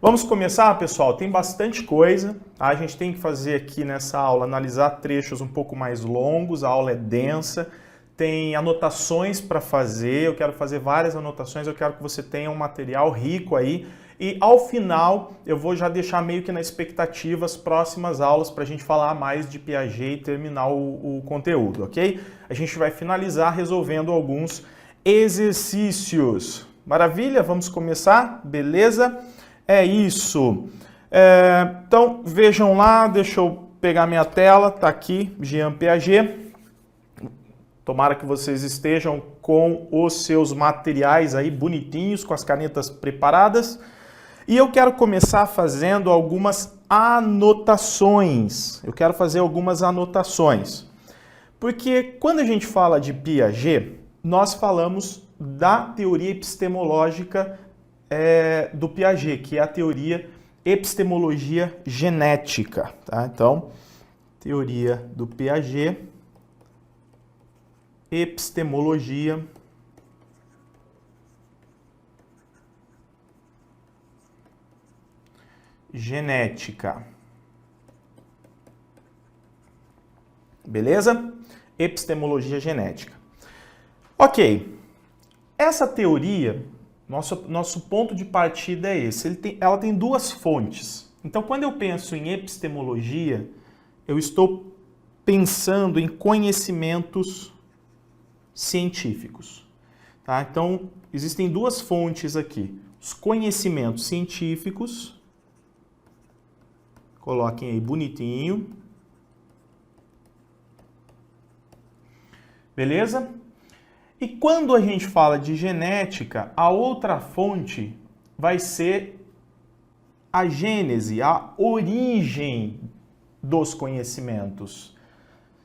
Vamos começar, pessoal? Tem bastante coisa, tá? A gente tem que fazer aqui nessa aula, analisar trechos um pouco mais longos, a aula é densa, tem anotações para fazer, eu quero fazer várias anotações, eu quero que você tenha um material rico aí e ao final eu vou já deixar meio que na expectativa as próximas aulas para a gente falar mais de Piaget e terminar o conteúdo, ok? A gente vai finalizar resolvendo alguns exercícios. Maravilha? Vamos começar? Beleza? É isso. Então, vejam lá, deixa eu pegar minha tela, tá aqui, Jean Piaget. Tomara que vocês estejam com os seus materiais aí bonitinhos, com as canetas preparadas. E eu quero começar fazendo algumas anotações. Porque quando a gente fala de Piaget, nós falamos da teoria epistemológica do Piaget, que é a teoria epistemologia genética. Tá? Então, teoria do Piaget, epistemologia genética. Beleza? Epistemologia genética. Ok. Essa teoria, nosso ponto de partida é esse. Ela tem duas fontes. Então, quando eu penso em epistemologia, eu estou pensando em conhecimentos científicos. Tá? Então, existem duas fontes aqui. Os conhecimentos científicos, coloquem aí bonitinho. Beleza? E quando a gente fala de genética, a outra fonte vai ser a gênese, a origem dos conhecimentos.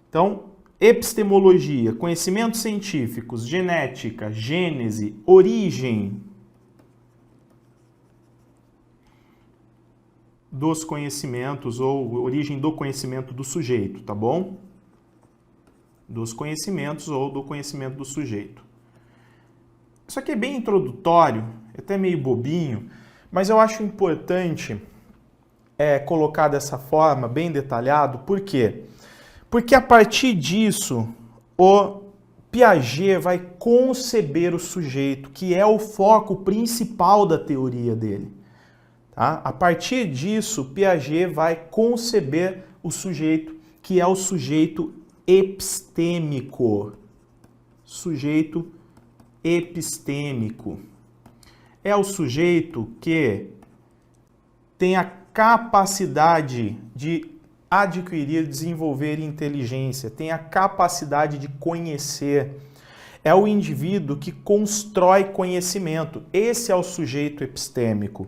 Então, epistemologia, conhecimentos científicos, genética, gênese, origem dos conhecimentos ou origem do conhecimento do sujeito, tá bom? Dos conhecimentos ou do conhecimento do sujeito. Isso aqui é bem introdutório, é até meio bobinho, mas eu acho importante colocar dessa forma, bem detalhado. Por quê? Porque a partir disso, o Piaget vai conceber o sujeito, que é o foco principal da teoria dele. Tá? A partir disso, Piaget vai conceber o sujeito, que é o sujeito epistêmico. Sujeito epistêmico. É o sujeito que tem a capacidade de adquirir, desenvolver inteligência, tem a capacidade de conhecer. É o indivíduo que constrói conhecimento. Esse é o sujeito epistêmico.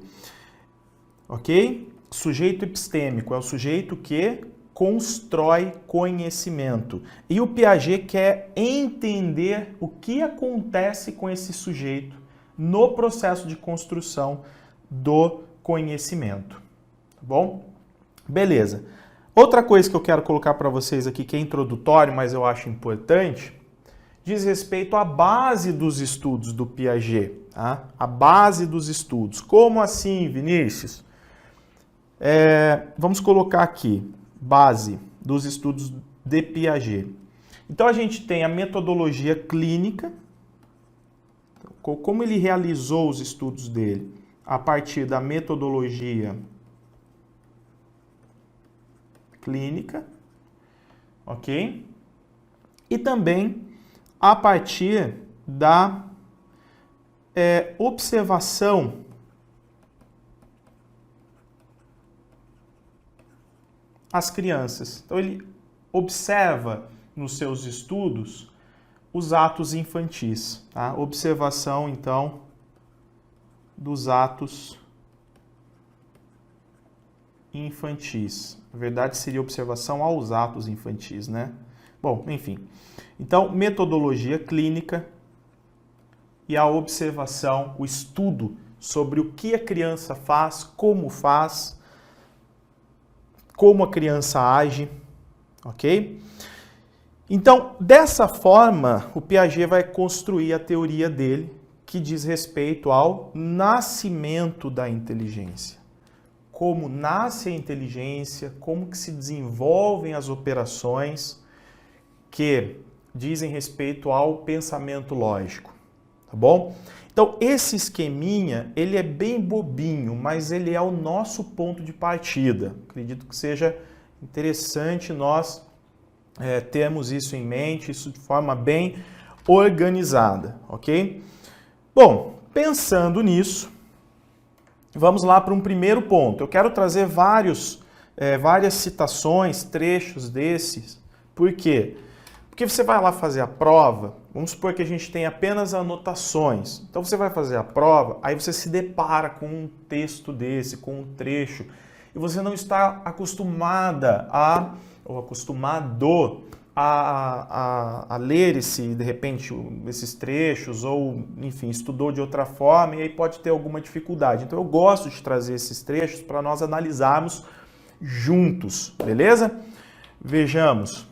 Ok? Sujeito epistêmico é o sujeito que constrói conhecimento. E o Piaget quer entender o que acontece com esse sujeito no processo de construção do conhecimento. Tá bom? Beleza. Outra coisa que eu quero colocar para vocês aqui, que é introdutório, mas eu acho importante, diz respeito à base dos estudos do Piaget. Tá? A base dos estudos. Como assim, Vinícius? Vamos colocar aqui. Base dos estudos de Piaget. Então, a gente tem a metodologia clínica, como ele realizou os estudos dele a partir da metodologia clínica, ok? E também a partir da observação as crianças. Então, ele observa nos seus estudos os atos infantis. Tá? Observação, então, dos atos infantis. Na verdade, seria observação aos atos infantis, né? Bom, enfim. Então, metodologia clínica e a observação, o estudo sobre o que a criança faz, como a criança age, ok? Então, dessa forma, o Piaget vai construir a teoria dele, que diz respeito ao nascimento da inteligência. como nasce a inteligência, como que se desenvolvem as operações que dizem respeito ao pensamento lógico, tá bom? Então, esse esqueminha, ele é bem bobinho, mas ele é o nosso ponto de partida. Acredito que seja interessante nós termos isso em mente, isso de forma bem organizada, ok? Bom, pensando nisso, vamos lá para um primeiro ponto. Eu quero trazer várias citações, trechos desses. Por quê? Porque você vai lá fazer a prova, vamos supor que a gente tem apenas anotações. Então você vai fazer a prova, aí você se depara com um texto desse, com um trecho, e você não está acostumada ou acostumado a ler de repente, esses trechos, ou, enfim, estudou de outra forma, e aí pode ter alguma dificuldade. Então eu gosto de trazer esses trechos para nós analisarmos juntos, beleza? Vejamos.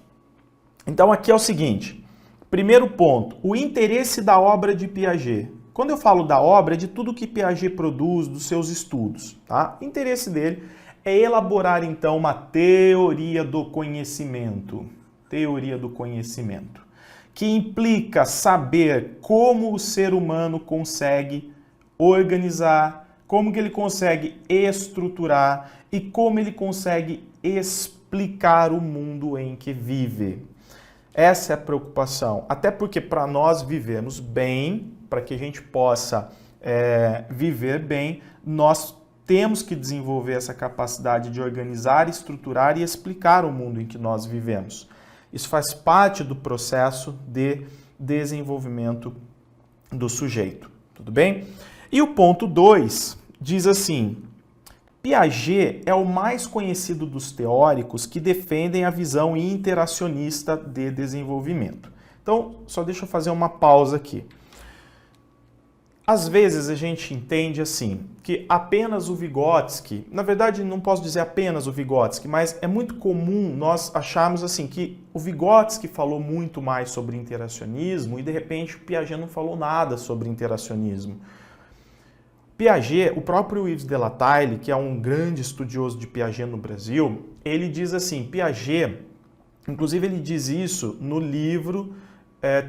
Então aqui é o seguinte, primeiro ponto, o interesse da obra de Piaget. Quando eu falo da obra, é de tudo que Piaget produz, dos seus estudos, tá? O interesse dele é elaborar, então, uma teoria do conhecimento. Teoria do conhecimento, que implica saber como o ser humano consegue organizar, como que ele consegue estruturar e como ele consegue explicar o mundo em que vive. Essa é a preocupação, até porque para nós vivermos bem, para que a gente possa viver bem, nós temos que desenvolver essa capacidade de organizar, estruturar e explicar o mundo em que nós vivemos. Isso faz parte do processo de desenvolvimento do sujeito, tudo bem? E o ponto 2 diz assim, Piaget é o mais conhecido dos teóricos que defendem a visão interacionista de desenvolvimento. Então, só deixa eu fazer uma pausa aqui. Às vezes a gente entende assim, que apenas o Vygotsky, na verdade não posso dizer apenas o Vygotsky, mas é muito comum nós acharmos assim que o Vygotsky falou muito mais sobre interacionismo e de repente o Piaget não falou nada sobre interacionismo. Piaget, o próprio Yves de la Taille, que é um grande estudioso de Piaget no Brasil, ele diz assim, Piaget, inclusive ele diz isso no livro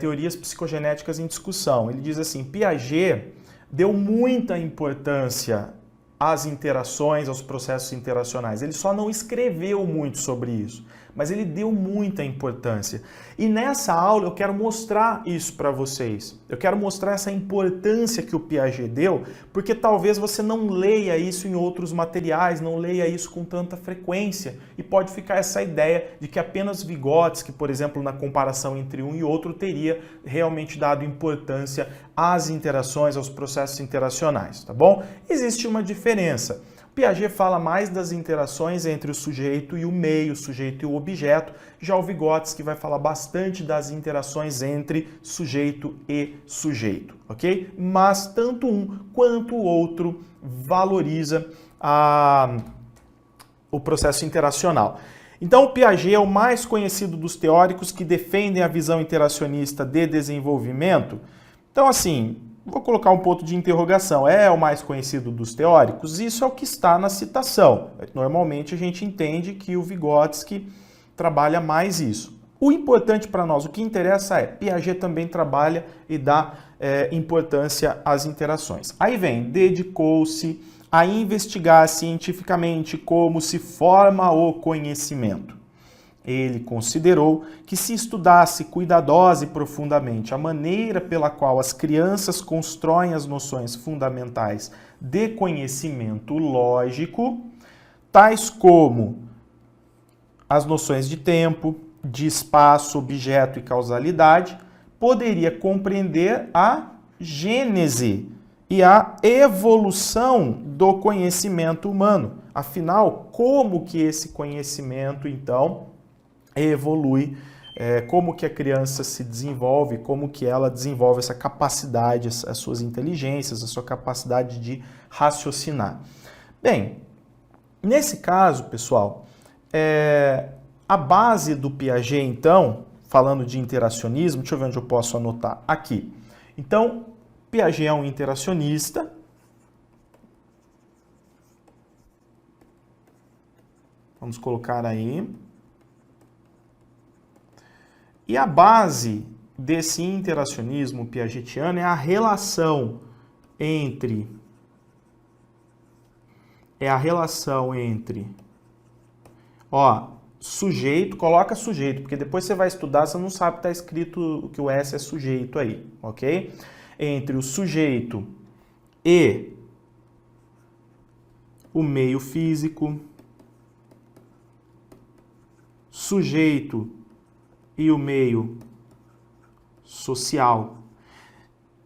Teorias Psicogenéticas em Discussão. Ele diz assim, Piaget deu muita importância às interações, aos processos interacionais. Ele só não escreveu muito sobre isso, mas ele deu muita importância. E nessa aula eu quero mostrar isso para vocês. Eu quero mostrar essa importância que o Piaget deu, porque talvez você não leia isso em outros materiais, não leia isso com tanta frequência, e pode ficar essa ideia de que apenas Vygotsky, por exemplo, na comparação entre um e outro, teria realmente dado importância às interações, aos processos interacionais, tá bom? Existe uma diferença. Piaget fala mais das interações entre o sujeito e o meio, o sujeito e o objeto. Já o Vygotsky vai falar bastante das interações entre sujeito e sujeito, ok? Mas tanto um quanto o outro valoriza o processo interacional. Então, o Piaget é o mais conhecido dos teóricos que defendem a visão interacionista de desenvolvimento. Então, assim, vou colocar um ponto de interrogação. É o mais conhecido dos teóricos? Isso é o que está na citação. Normalmente a gente entende que o Vygotsky trabalha mais isso. O importante para nós, o que interessa é, Piaget também trabalha e dá importância às interações. Aí vem, dedicou-se a investigar cientificamente como se forma o conhecimento. Ele considerou que se estudasse cuidadosa e profundamente a maneira pela qual as crianças constroem as noções fundamentais de conhecimento lógico, tais como as noções de tempo, de espaço, objeto e causalidade, poderia compreender a gênese e a evolução do conhecimento humano. Afinal, como que esse conhecimento, então, evolui, como que a criança se desenvolve, como que ela desenvolve essa capacidade, as suas inteligências, a sua capacidade de raciocinar. Bem, nesse caso, pessoal, a base do Piaget, então, falando de interacionismo, deixa eu ver onde eu posso anotar, aqui. Então, Piaget é um interacionista, Vamos colocar aí. E a base desse interacionismo piagetiano é a relação entre sujeito, coloca sujeito, porque depois você vai estudar, você não sabe que está escrito que o S é sujeito aí, ok? Entre o sujeito e o meio físico, sujeito e o meio social.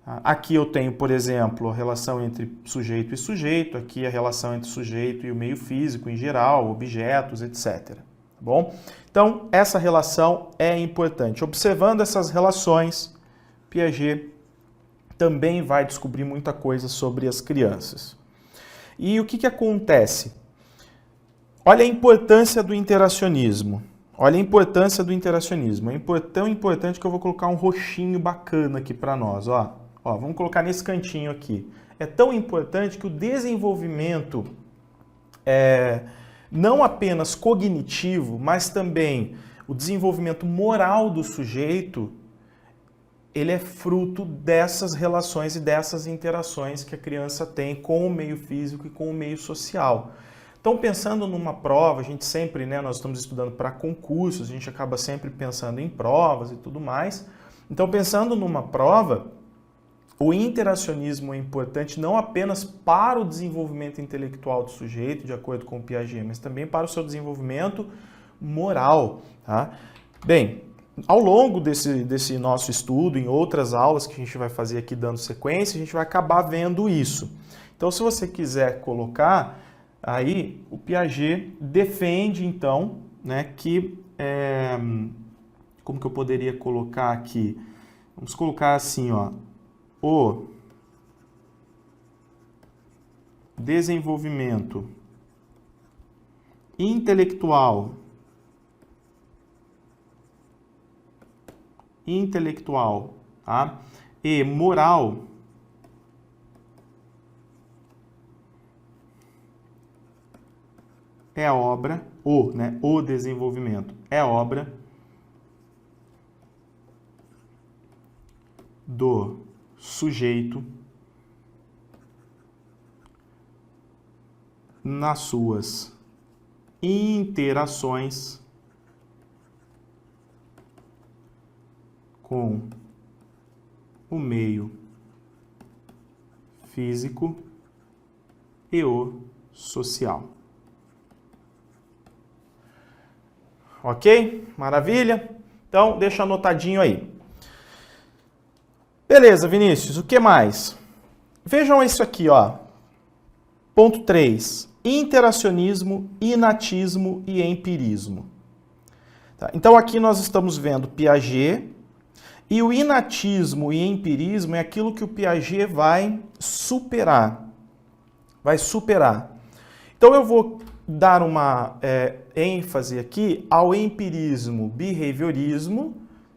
Aqui eu tenho, por exemplo, a relação entre sujeito e sujeito, aqui a relação entre sujeito e o meio físico em geral, objetos, etc. Tá bom? Então, essa relação é importante. Observando essas relações, Piaget também vai descobrir muita coisa sobre as crianças. E o que acontece? Olha a importância do interacionismo. Olha a importância do interacionismo. É tão importante que eu vou colocar um roxinho bacana aqui para nós. Ó, vamos colocar nesse cantinho aqui. É tão importante que o desenvolvimento não apenas cognitivo, mas também o desenvolvimento moral do sujeito, ele é fruto dessas relações e dessas interações que a criança tem com o meio físico e com o meio social. Então, pensando numa prova, a gente sempre, nós estamos estudando para concursos, a gente acaba sempre pensando em provas e tudo mais. Então, pensando numa prova, o interacionismo é importante não apenas para o desenvolvimento intelectual do sujeito, de acordo com o Piaget, mas também para o seu desenvolvimento moral. Tá? Bem, ao longo desse nosso estudo, em outras aulas que a gente vai fazer aqui dando sequência, a gente vai acabar vendo isso. Então, se você quiser colocar, aí o Piaget defende, então, que... como que eu poderia colocar aqui? Vamos colocar assim, o desenvolvimento intelectual tá? E moral é obra, o desenvolvimento é obra do sujeito nas suas interações com o meio físico e o social. Ok? Maravilha? Então, deixa anotadinho aí. Beleza, Vinícius, o que mais? Vejam isso aqui, Ponto 3. Interacionismo, inatismo e empirismo. Tá? Então, aqui nós estamos vendo Piaget, e o inatismo e empirismo é aquilo que o Piaget vai superar. Então, eu vou dar uma ênfase aqui ao empirismo, behaviorismo,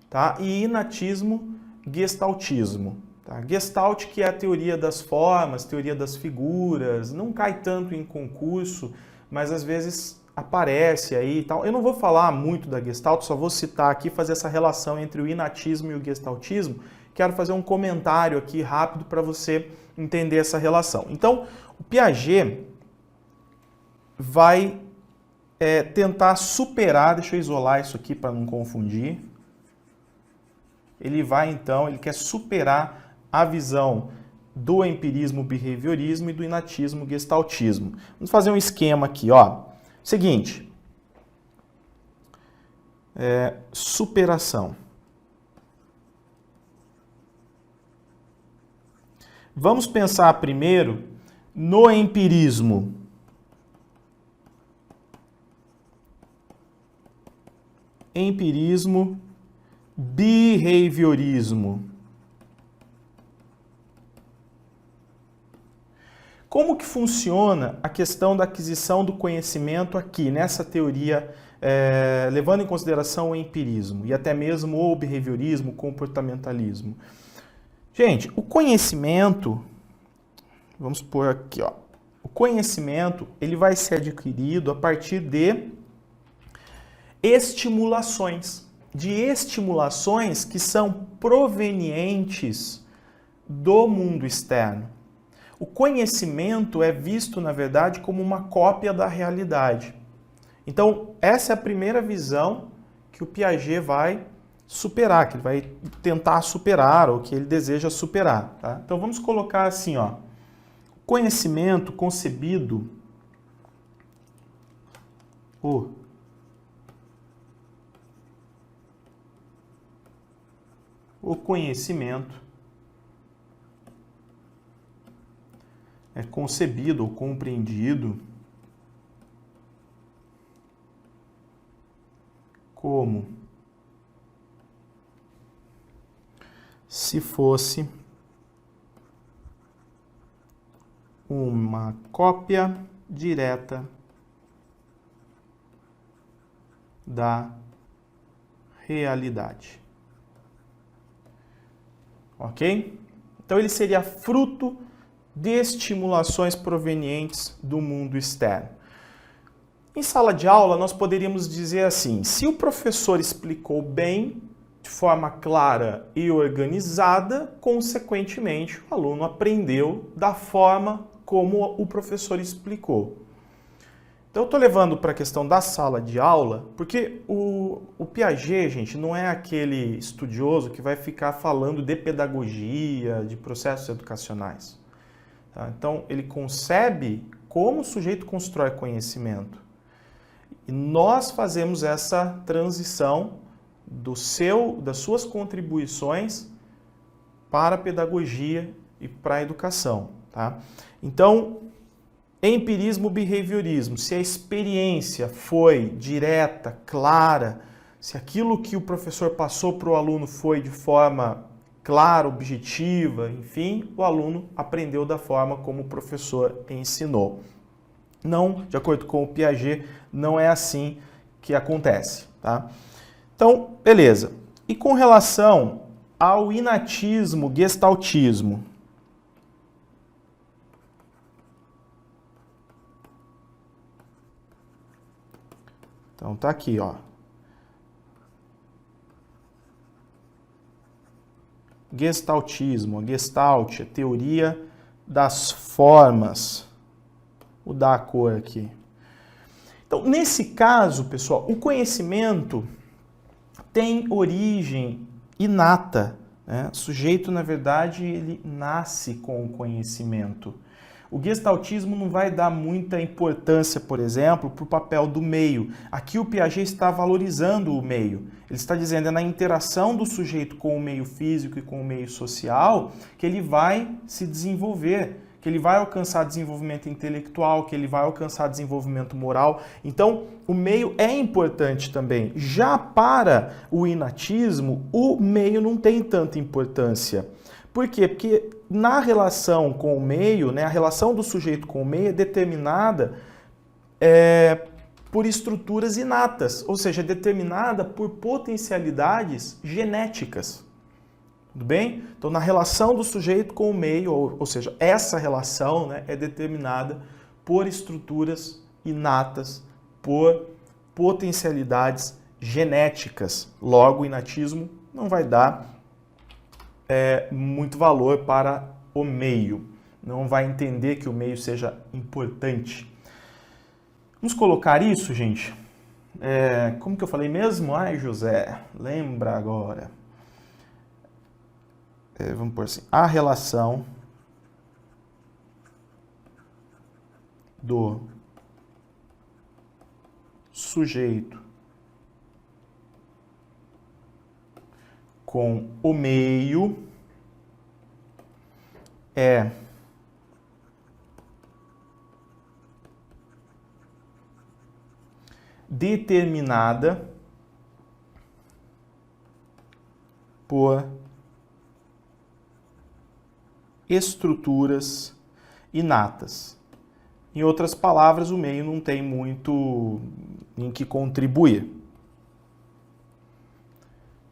tá? E inatismo, gestaltismo. Tá? Gestalt, que é a teoria das formas, teoria das figuras, não cai tanto em concurso, mas às vezes aparece aí e tal. Eu não vou falar muito da Gestalt, só vou citar aqui, fazer essa relação entre o inatismo e o gestaltismo. Quero fazer um comentário aqui rápido para você entender essa relação. Então, o Piaget vai tentar superar, deixa eu isolar isso aqui para não confundir. Ele quer superar a visão do empirismo behaviorismo e do inatismo gestaltismo. Vamos fazer um esquema aqui, Seguinte. Superação. Vamos pensar primeiro no empirismo. Empirismo, behaviorismo. Como que funciona a questão da aquisição do conhecimento aqui, nessa teoria, levando em consideração o empirismo e até mesmo o behaviorismo, o comportamentalismo? Gente, o conhecimento, vamos pôr aqui, o conhecimento, ele vai ser adquirido a partir de estimulações, que são provenientes do mundo externo. O conhecimento é visto, na verdade, como uma cópia da realidade. Então, essa é a primeira visão que o Piaget vai superar, que ele vai tentar superar, ou que ele deseja superar. Tá? Então, vamos colocar assim, ó, conhecimento concebido, o conhecimento é concebido ou compreendido como se fosse uma cópia direta da realidade. Ok? Então ele seria fruto de estimulações provenientes do mundo externo. Em sala de aula, nós poderíamos dizer assim, se o professor explicou bem, de forma clara e organizada, consequentemente, o aluno aprendeu da forma como o professor explicou. Então, eu estou levando para a questão da sala de aula, porque o Piaget, gente, não é aquele estudioso que vai ficar falando de pedagogia, de processos educacionais. Tá? Então, ele concebe como o sujeito constrói conhecimento. E nós fazemos essa transição das suas contribuições para a pedagogia e para a educação. Tá? Então, empirismo, behaviorismo, se a experiência foi direta, clara, se aquilo que o professor passou para o aluno foi de forma clara, objetiva, enfim, o aluno aprendeu da forma como o professor ensinou. Não, de acordo com o Piaget, não é assim que acontece. Tá? Então, beleza. E com relação ao inatismo, gestaltismo? Então tá aqui, ó. Gestaltismo, a Gestalt, a teoria das formas. Vou dar a cor aqui. Então, nesse caso, pessoal, o conhecimento tem origem inata. Né? O sujeito, na verdade, ele nasce com o conhecimento. O gestaltismo não vai dar muita importância, por exemplo, para o papel do meio. Aqui o Piaget está valorizando o meio. Ele está dizendo que é na interação do sujeito com o meio físico e com o meio social que ele vai se desenvolver, que ele vai alcançar desenvolvimento intelectual, que ele vai alcançar desenvolvimento moral. Então, o meio é importante também. Já para o inatismo, o meio não tem tanta importância. Por quê? Porque na relação com o meio, né, a relação do sujeito com o meio é determinada por estruturas inatas, ou seja, é determinada por potencialidades genéticas. Tudo bem? Então, na relação do sujeito com o meio, ou seja, essa relação, né, é determinada por estruturas inatas, por potencialidades genéticas. Logo, o inatismo não vai dar muito valor para o meio. Não vai entender que o meio seja importante. Vamos colocar isso, gente? Como que eu falei mesmo? Ai, José, lembra agora. Vamos pôr assim, a relação do sujeito com o meio é determinada por estruturas inatas. Em outras palavras, o meio não tem muito em que contribuir.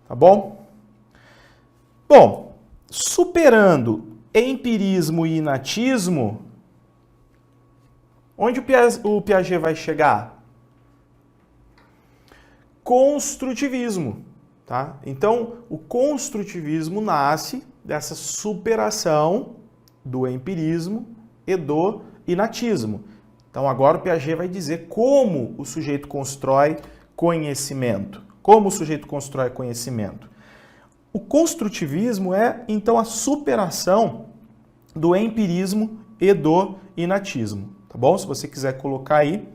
Tá bom? Bom, superando empirismo e inatismo, onde o Piaget vai chegar? construtivismo, tá? Então, o construtivismo nasce dessa superação do empirismo e do inatismo. Então, agora o Piaget vai dizer como o sujeito constrói conhecimento. Como o sujeito constrói conhecimento. O construtivismo é, então, a superação do empirismo e do inatismo, tá bom? Se você quiser colocar aí.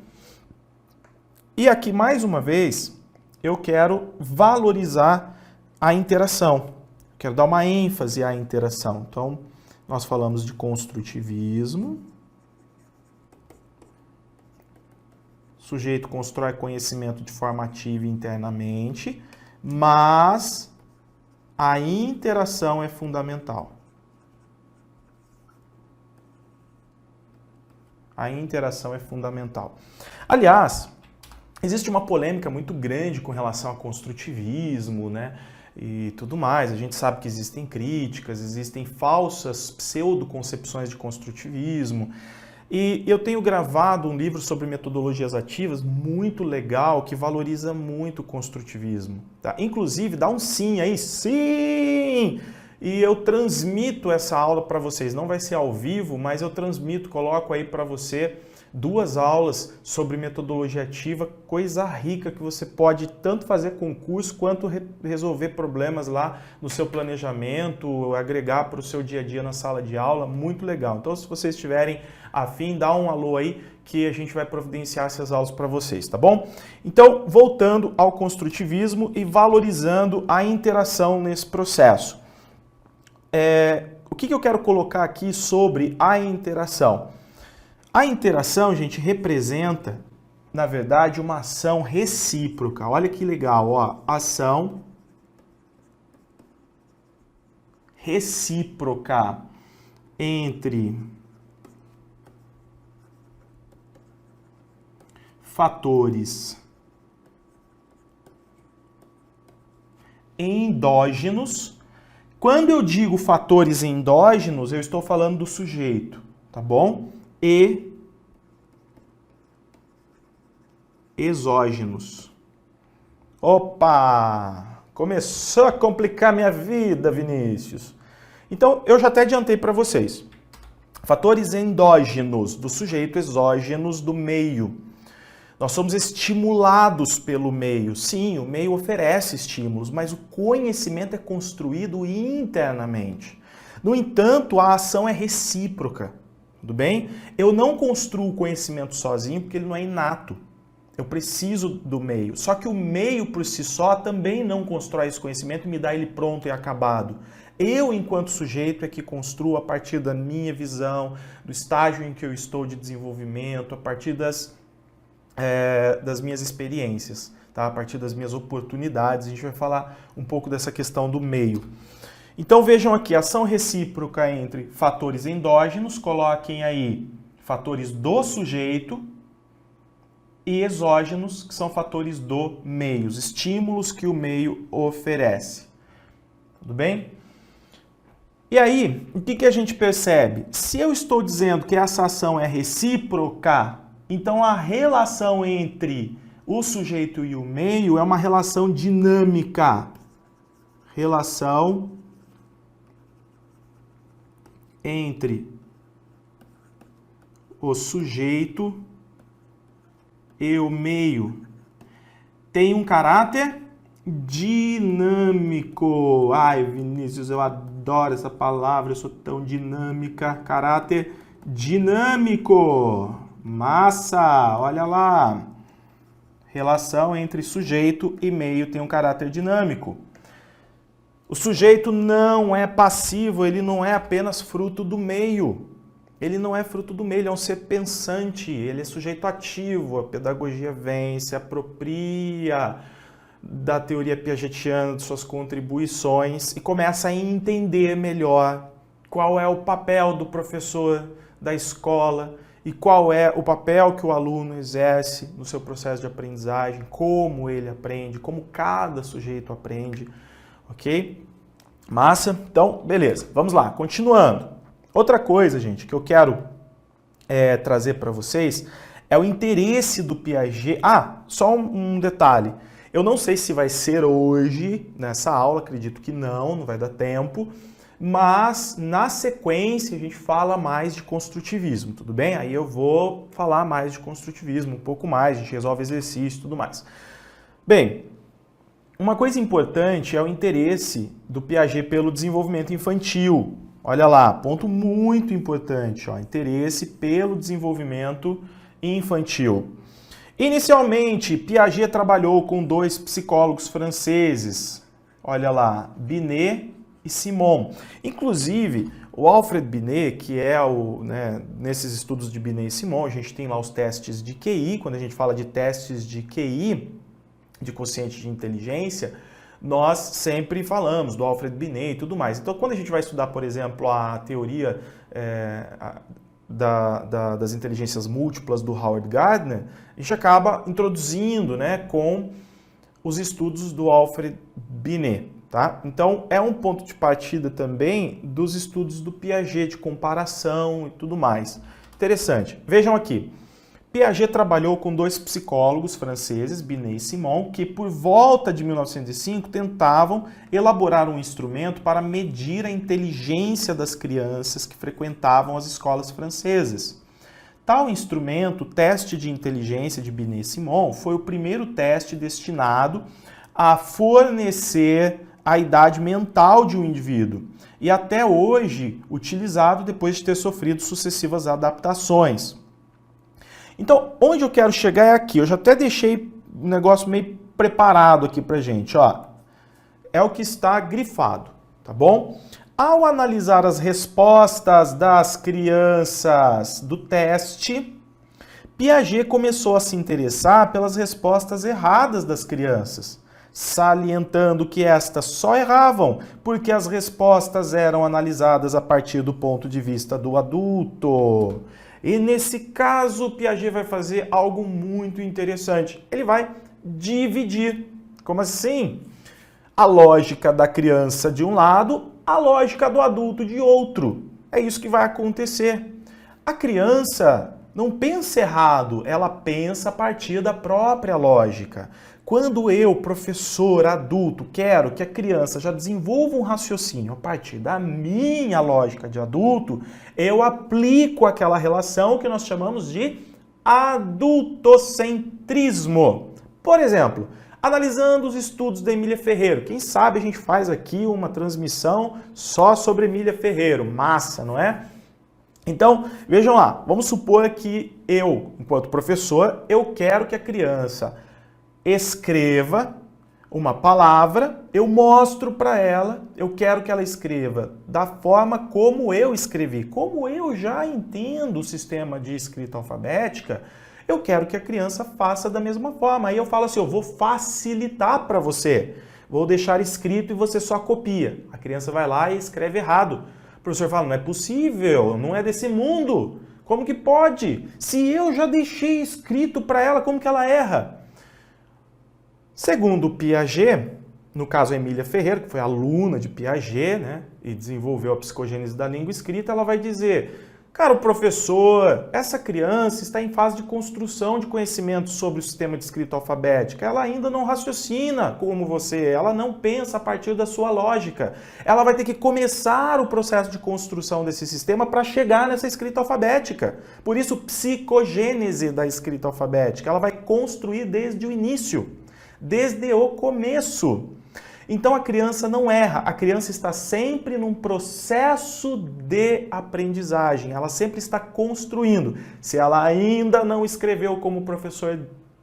E aqui, mais uma vez, eu quero valorizar a interação. Quero dar uma ênfase à interação. Então, nós falamos de construtivismo. O sujeito constrói conhecimento de forma ativa internamente, mas a interação é fundamental. A interação é fundamental. Aliás, existe uma polêmica muito grande com relação ao construtivismo, né? E tudo mais. A gente sabe que existem críticas, existem falsas pseudoconcepções de construtivismo. E eu tenho gravado um livro sobre metodologias ativas muito legal, que valoriza muito o construtivismo. Tá? Inclusive, dá um sim aí, sim! E eu transmito essa aula para vocês. Não vai ser ao vivo, mas eu transmito, coloco aí para você 2 aulas sobre metodologia ativa, coisa rica que você pode tanto fazer concurso quanto resolver problemas lá no seu planejamento, agregar para o seu dia a dia na sala de aula, muito legal. Então, se vocês estiverem afim, dá um alô aí que a gente vai providenciar essas aulas para vocês, tá bom? Então, voltando ao construtivismo e valorizando a interação nesse processo. O que eu quero colocar aqui sobre a interação? A interação, gente, representa, na verdade, uma ação recíproca. Olha que legal, ó, ação recíproca entre fatores endógenos. Quando eu digo fatores endógenos, eu estou falando do sujeito, tá bom? E exógenos. Opa! Começou a complicar minha vida, Vinícius. Então, eu já até adiantei para vocês. Fatores endógenos do sujeito, exógenos do meio. Nós somos estimulados pelo meio. Sim, o meio oferece estímulos, mas o conhecimento é construído internamente. No entanto, a ação é recíproca. Tudo bem? Eu não construo o conhecimento sozinho porque ele não é inato. Eu preciso do meio. Só que o meio por si só também não constrói esse conhecimento e me dá ele pronto e acabado. Eu, enquanto sujeito, é que construo a partir da minha visão, do estágio em que eu estou de desenvolvimento, a partir das minhas experiências, tá? A partir das minhas oportunidades. A gente vai falar um pouco dessa questão do meio. Então vejam aqui, ação recíproca entre fatores endógenos, coloquem aí fatores do sujeito, e exógenos, que são fatores do meio, os estímulos que o meio oferece. Tudo bem? E aí, o que a gente percebe? Se eu estou dizendo que essa ação é recíproca, então a relação entre o sujeito e o meio é uma relação dinâmica. Relação entre o sujeito e o meio tem um caráter dinâmico. Ai, Vinícius, eu adoro essa palavra, eu sou tão dinâmica. Caráter dinâmico. Massa, olha lá. Relação entre sujeito e meio tem um caráter dinâmico. O sujeito não é passivo, ele não é apenas fruto do meio. Ele não é fruto do meio, ele é um ser pensante, ele é sujeito ativo. A pedagogia vem, se apropria da teoria piagetiana, de suas contribuições e começa a entender melhor qual é o papel do professor da escola e qual é o papel que o aluno exerce no seu processo de aprendizagem, como ele aprende, como cada sujeito aprende. Ok? Massa? Então, beleza. Vamos lá, continuando. Outra coisa, gente, que eu quero trazer para vocês é o interesse do Piaget. Ah, só um detalhe. Eu não sei se vai ser hoje, nessa aula, acredito que não vai dar tempo, mas na sequência a gente fala mais de construtivismo, tudo bem? Aí eu vou falar mais de construtivismo, um pouco mais, a gente resolve exercício e tudo mais. Bem, uma coisa importante é o interesse do Piaget pelo desenvolvimento infantil. Olha lá, ponto muito importante, ó, interesse pelo desenvolvimento infantil. Inicialmente, Piaget trabalhou com dois psicólogos franceses, olha lá, Binet e Simon. Inclusive, o Alfred Binet, que é nesses estudos de Binet e Simon, a gente tem lá os testes de QI. Quando a gente fala de testes de QI, de quociente de inteligência, nós sempre falamos do Alfred Binet e tudo mais. Então, quando a gente vai estudar, por exemplo, a teoria das inteligências múltiplas do Howard Gardner, a gente acaba introduzindo, com os estudos do Alfred Binet. Tá? Então, é um ponto de partida também dos estudos do Piaget, de comparação e tudo mais. Interessante. Vejam aqui. Piaget trabalhou com dois psicólogos franceses, Binet e Simon, que por volta de 1905 tentavam elaborar um instrumento para medir a inteligência das crianças que frequentavam as escolas francesas. Tal instrumento, o teste de inteligência de Binet e Simon, foi o primeiro teste destinado a fornecer a idade mental de um indivíduo e até hoje utilizado depois de ter sofrido sucessivas adaptações. Então, onde eu quero chegar é aqui. Eu já até deixei um negócio meio preparado aqui pra gente, ó. É o que está grifado, tá bom? Ao analisar as respostas das crianças do teste, Piaget começou a se interessar pelas respostas erradas das crianças, salientando que estas só erravam porque as respostas eram analisadas a partir do ponto de vista do adulto. E nesse caso, Piaget vai fazer algo muito interessante. Ele vai dividir. Como assim? A lógica da criança de um lado, a lógica do adulto de outro. É isso que vai acontecer. A criança não pensa errado, ela pensa a partir da própria lógica. Quando eu, professor, adulto, quero que a criança já desenvolva um raciocínio a partir da minha lógica de adulto, eu aplico aquela relação que nós chamamos de adultocentrismo. Por exemplo, analisando os estudos da Emília Ferreiro. Quem sabe a gente faz aqui uma transmissão só sobre Emília Ferreiro. Massa, não é? Então, vejam lá, vamos supor que eu, enquanto professor, eu quero que a criança escreva uma palavra, eu mostro para ela, eu quero que ela escreva da forma como eu escrevi. Como eu já entendo o sistema de escrita alfabética, eu quero que a criança faça da mesma forma. Aí eu falo assim, eu vou facilitar para você, vou deixar escrito e você só copia. A criança vai lá e escreve errado. O professor fala, não é possível, não é desse mundo. Como que pode? Se eu já deixei escrito para ela, como que ela erra? Segundo Piaget, no caso a Emília Ferreira, que foi aluna de Piaget, e desenvolveu a psicogênese da língua escrita, ela vai dizer, cara, professor, essa criança está em fase de construção de conhecimento sobre o sistema de escrita alfabética. Ela ainda não raciocina como você, ela não pensa a partir da sua lógica. Ela vai ter que começar o processo de construção desse sistema para chegar nessa escrita alfabética. Por isso, psicogênese da escrita alfabética. Ela vai construir desde o início. Desde o começo. Então a criança não erra, a criança está sempre num processo de aprendizagem, ela sempre está construindo. Se ela ainda não escreveu como o professor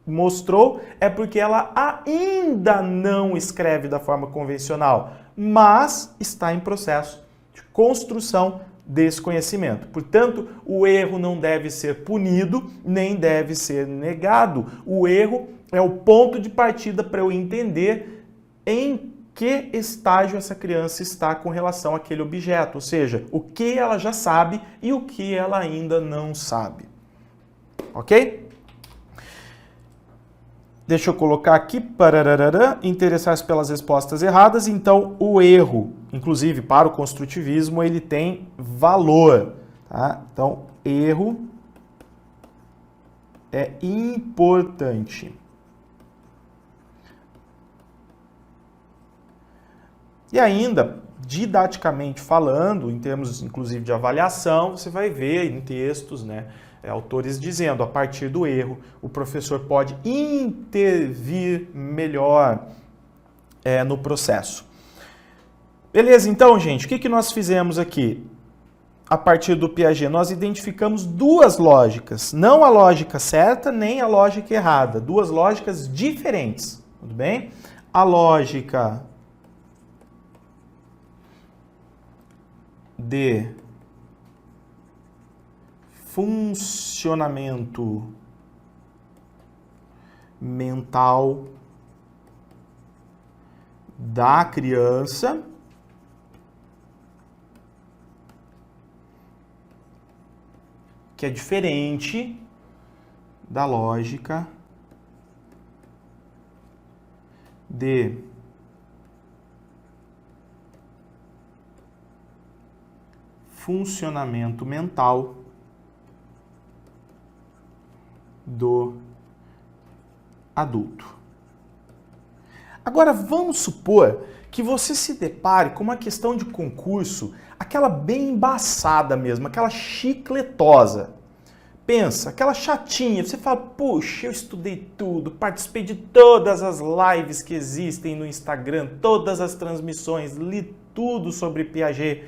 mostrou, é porque ela ainda não escreve da forma convencional, mas está em processo de construção desse conhecimento. Portanto, o erro não deve ser punido, nem deve ser negado. O erro é o ponto de partida para eu entender em que estágio essa criança está com relação àquele objeto, ou seja, o que ela já sabe e o que ela ainda não sabe. Ok? Deixa eu colocar aqui, interessar-se pelas respostas erradas. Então, o erro, inclusive para o construtivismo, ele tem valor. Tá? Então, erro é importante. E ainda, didaticamente falando, em termos inclusive de avaliação, você vai ver em textos, né, autores dizendo, a partir do erro, o professor pode intervir melhor no processo. Beleza, então, gente, o que nós fizemos aqui? A partir do Piaget, nós identificamos duas lógicas, não a lógica certa nem a lógica errada, duas lógicas diferentes, tudo bem? A lógica de funcionamento mental da criança que é diferente da lógica de funcionamento mental do adulto. Agora vamos supor que você se depare com uma questão de concurso, aquela bem embaçada mesmo, aquela chicletosa. Pensa, aquela chatinha, você fala, puxa, eu estudei tudo, participei de todas as lives que existem no Instagram, todas as transmissões, li tudo sobre Piaget.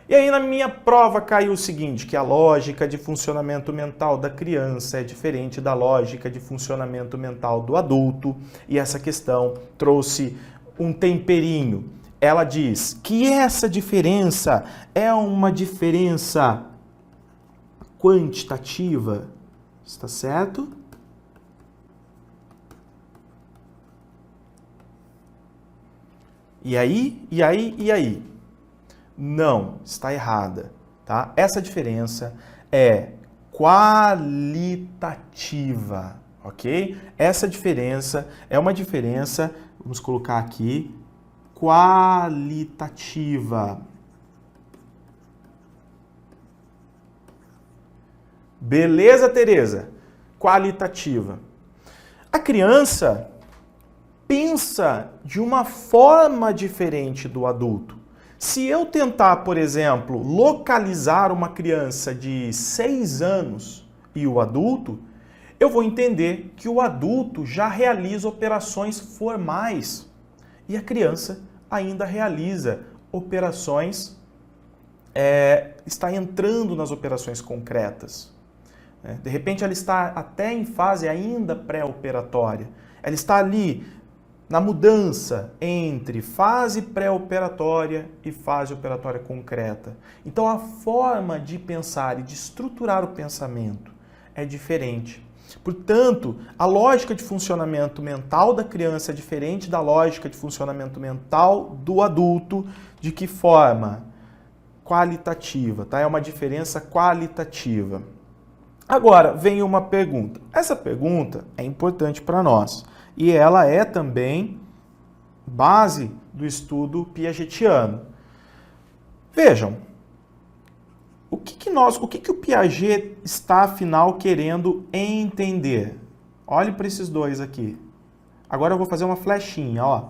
E aí na minha prova caiu o seguinte, que a lógica de funcionamento mental da criança é diferente da lógica de funcionamento mental do adulto, e essa questão trouxe um temperinho. Ela diz que essa diferença é uma diferença quantitativa, está certo? E aí? Não, está errada, tá? Essa diferença é qualitativa, ok? Essa diferença é uma diferença, vamos colocar aqui, qualitativa. Beleza, Tereza? Qualitativa. A criança pensa de uma forma diferente do adulto. Se eu tentar, por exemplo, localizar uma criança de 6 anos e o adulto, eu vou entender que o adulto já realiza operações formais e a criança ainda realiza operações, está entrando nas operações concretas. De repente ela está até em fase ainda pré-operatória. Ela está ali na mudança entre fase pré-operatória e fase operatória concreta. Então a forma de pensar e de estruturar o pensamento é diferente. Portanto, a lógica de funcionamento mental da criança é diferente da lógica de funcionamento mental do adulto. De que forma? Qualitativa, tá? É uma diferença qualitativa. Agora, vem uma pergunta. Essa pergunta é importante para nós e ela é também base do estudo piagetiano. Vejam, o que o Piaget está, afinal, querendo entender? Olhe para esses dois aqui. Agora eu vou fazer uma flechinha, ó.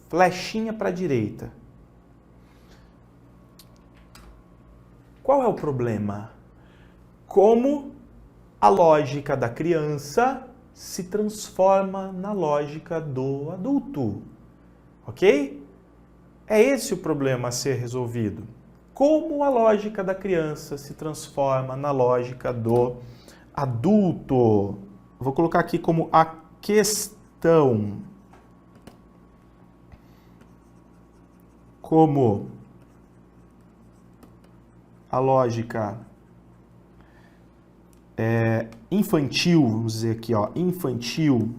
Flechinha para a direita. Qual é o problema? Como a lógica da criança se transforma na lógica do adulto, ok? É esse o problema a ser resolvido. Como a lógica da criança se transforma na lógica do adulto. Vou colocar aqui como a questão. Como a lógica infantil, vamos dizer aqui, ó, infantil,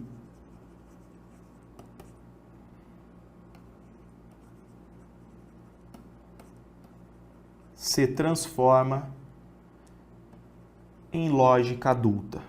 se transforma em lógica adulta.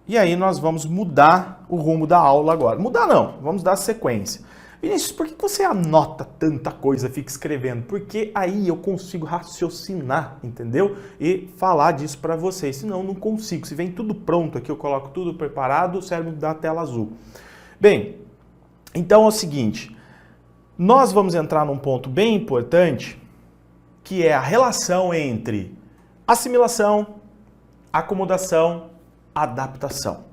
E aí nós vamos mudar o rumo da aula agora. Mudar não, vamos dar sequência. Vinícius, por que você anota tanta coisa, fica escrevendo? Porque aí eu consigo raciocinar, entendeu? E falar disso para vocês. Senão eu não consigo. Se vem tudo pronto aqui, eu coloco tudo preparado, o cérebro dá a tela azul. Bem, então é o seguinte, nós vamos entrar num ponto bem importante, que é a relação entre assimilação, acomodação, adaptação.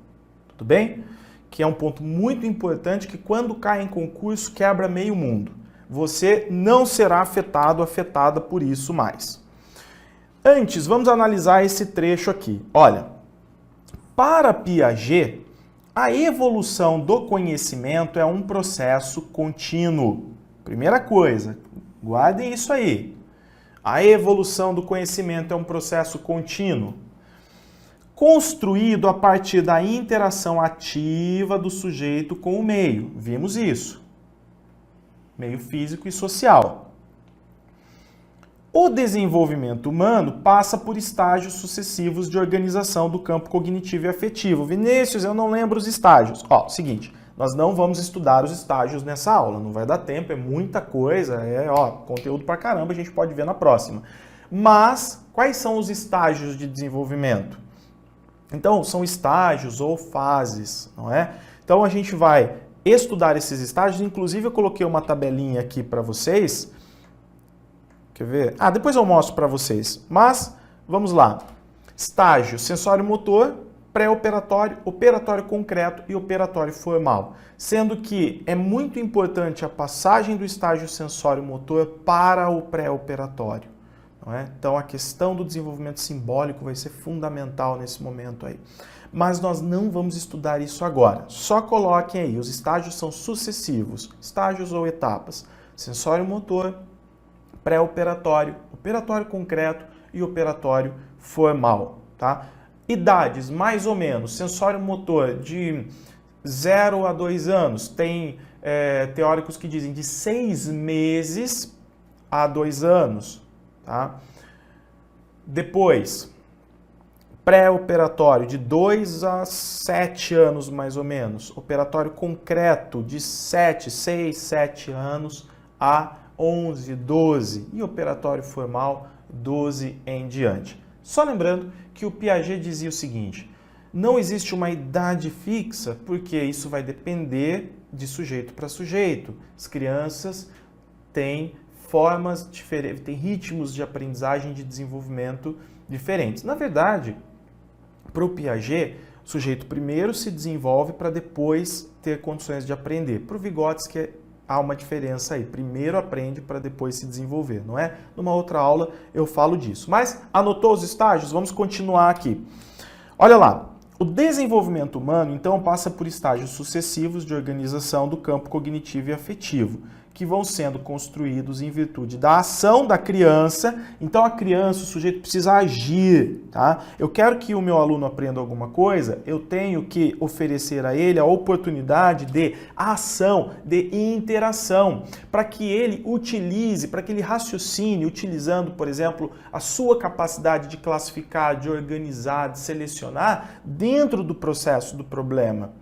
Tudo bem? Que é um ponto muito importante que quando cai em concurso quebra meio mundo. Você não será afetada por isso mais. Antes, vamos analisar esse trecho aqui. Olha, para Piaget, a evolução do conhecimento é um processo contínuo. Primeira coisa, guardem isso aí. A evolução do conhecimento é um processo contínuo, construído a partir da interação ativa do sujeito com o meio. Vimos isso. Meio físico e social. O desenvolvimento humano passa por estágios sucessivos de organização do campo cognitivo e afetivo. Vinícius, eu não lembro os estágios. Ó, seguinte, nós não vamos estudar os estágios nessa aula, não vai dar tempo, é muita coisa, conteúdo pra caramba, a gente pode ver na próxima. Mas, quais são os estágios de desenvolvimento? Então, são estágios ou fases, não é? Então, a gente vai estudar esses estágios, inclusive eu coloquei uma tabelinha aqui para vocês. Quer ver? Depois eu mostro para vocês. Mas, vamos lá. Estágio sensório-motor, pré-operatório, operatório concreto e operatório formal. Sendo que é muito importante a passagem do estágio sensório-motor para o pré-operatório. Não é? Então a questão do desenvolvimento simbólico vai ser fundamental nesse momento aí. Mas nós não vamos estudar isso agora. Só coloquem aí, os estágios são sucessivos, estágios ou etapas. Sensório-motor, pré-operatório, operatório concreto e operatório formal. Tá? Idades, mais ou menos, sensório-motor de 0 a 2 anos. Tem teóricos que dizem de 6 meses a 2 anos. Tá? Depois, pré-operatório de 2 a 7 anos mais ou menos. Operatório concreto de 6, 7 anos a 11, 12. E operatório formal 12 em diante. Só lembrando que o Piaget dizia o seguinte, não existe uma idade fixa, porque isso vai depender de sujeito para sujeito. As crianças têm formas diferentes, têm ritmos de aprendizagem, de desenvolvimento diferentes. Na verdade, para o Piaget, o sujeito primeiro se desenvolve para depois ter condições de aprender. Para o Vygotsky, há uma diferença aí. Primeiro aprende para depois se desenvolver, não é? Numa outra aula eu falo disso. Mas anotou os estágios? Vamos continuar aqui. Olha lá. O desenvolvimento humano, então, passa por estágios sucessivos de organização do campo cognitivo e afetivo, que vão sendo construídos em virtude da ação da criança. Então, a criança, o sujeito precisa agir, tá? Eu quero que o meu aluno aprenda alguma coisa, eu tenho que oferecer a ele a oportunidade de ação, de interação, para que ele utilize, para que ele raciocine, utilizando, por exemplo, a sua capacidade de classificar, de organizar, de selecionar, dentro do processo do problema.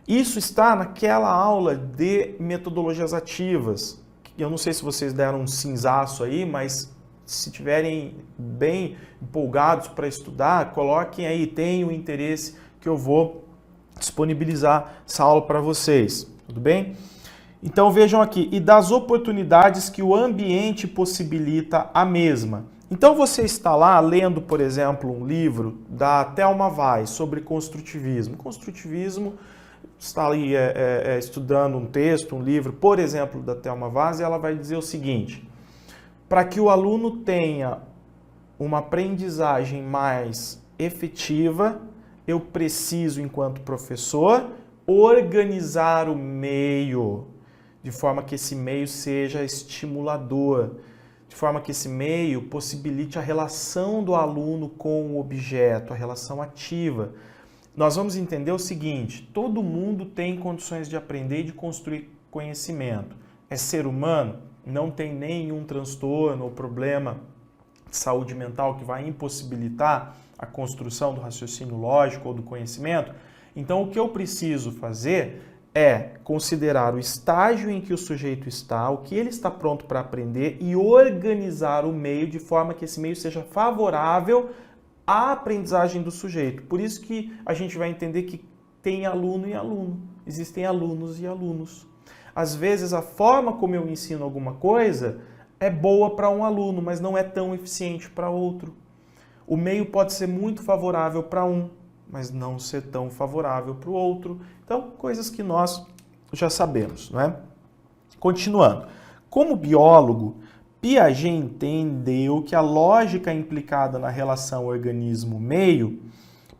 Isso está naquela aula de metodologias ativas. Eu não sei se vocês deram um cinzaço aí, mas se tiverem bem empolgados para estudar, coloquem aí, tenham interesse que eu vou disponibilizar essa aula para vocês. Tudo bem? Então vejam aqui, e das oportunidades que o ambiente possibilita a mesma. Então você está lá lendo, por exemplo, um livro da Thelma Weiss sobre construtivismo. Construtivismo, está ali estudando um texto, um livro, por exemplo, da Thelma Weiss, e ela vai dizer o seguinte, para que o aluno tenha uma aprendizagem mais efetiva, eu preciso, enquanto professor, organizar o meio, de forma que esse meio seja estimulador, de forma que esse meio possibilite a relação do aluno com o objeto, a relação ativa. Nós vamos entender o seguinte, todo mundo tem condições de aprender e de construir conhecimento. É ser humano, não tem nenhum transtorno ou problema de saúde mental que vai impossibilitar a construção do raciocínio lógico ou do conhecimento. Então, o que eu preciso fazer é considerar o estágio em que o sujeito está, o que ele está pronto para aprender e organizar o meio de forma que esse meio seja favorável à aprendizagem do sujeito. Por isso que a gente vai entender que tem aluno e aluno, existem alunos e alunos. Às vezes a forma como eu ensino alguma coisa é boa para um aluno, mas não é tão eficiente para outro. O meio pode ser muito favorável para um, mas não ser tão favorável para o outro. Então, coisas que nós já sabemos, não é? Continuando. Como biólogo, Piaget entendeu que a lógica implicada na relação organismo-meio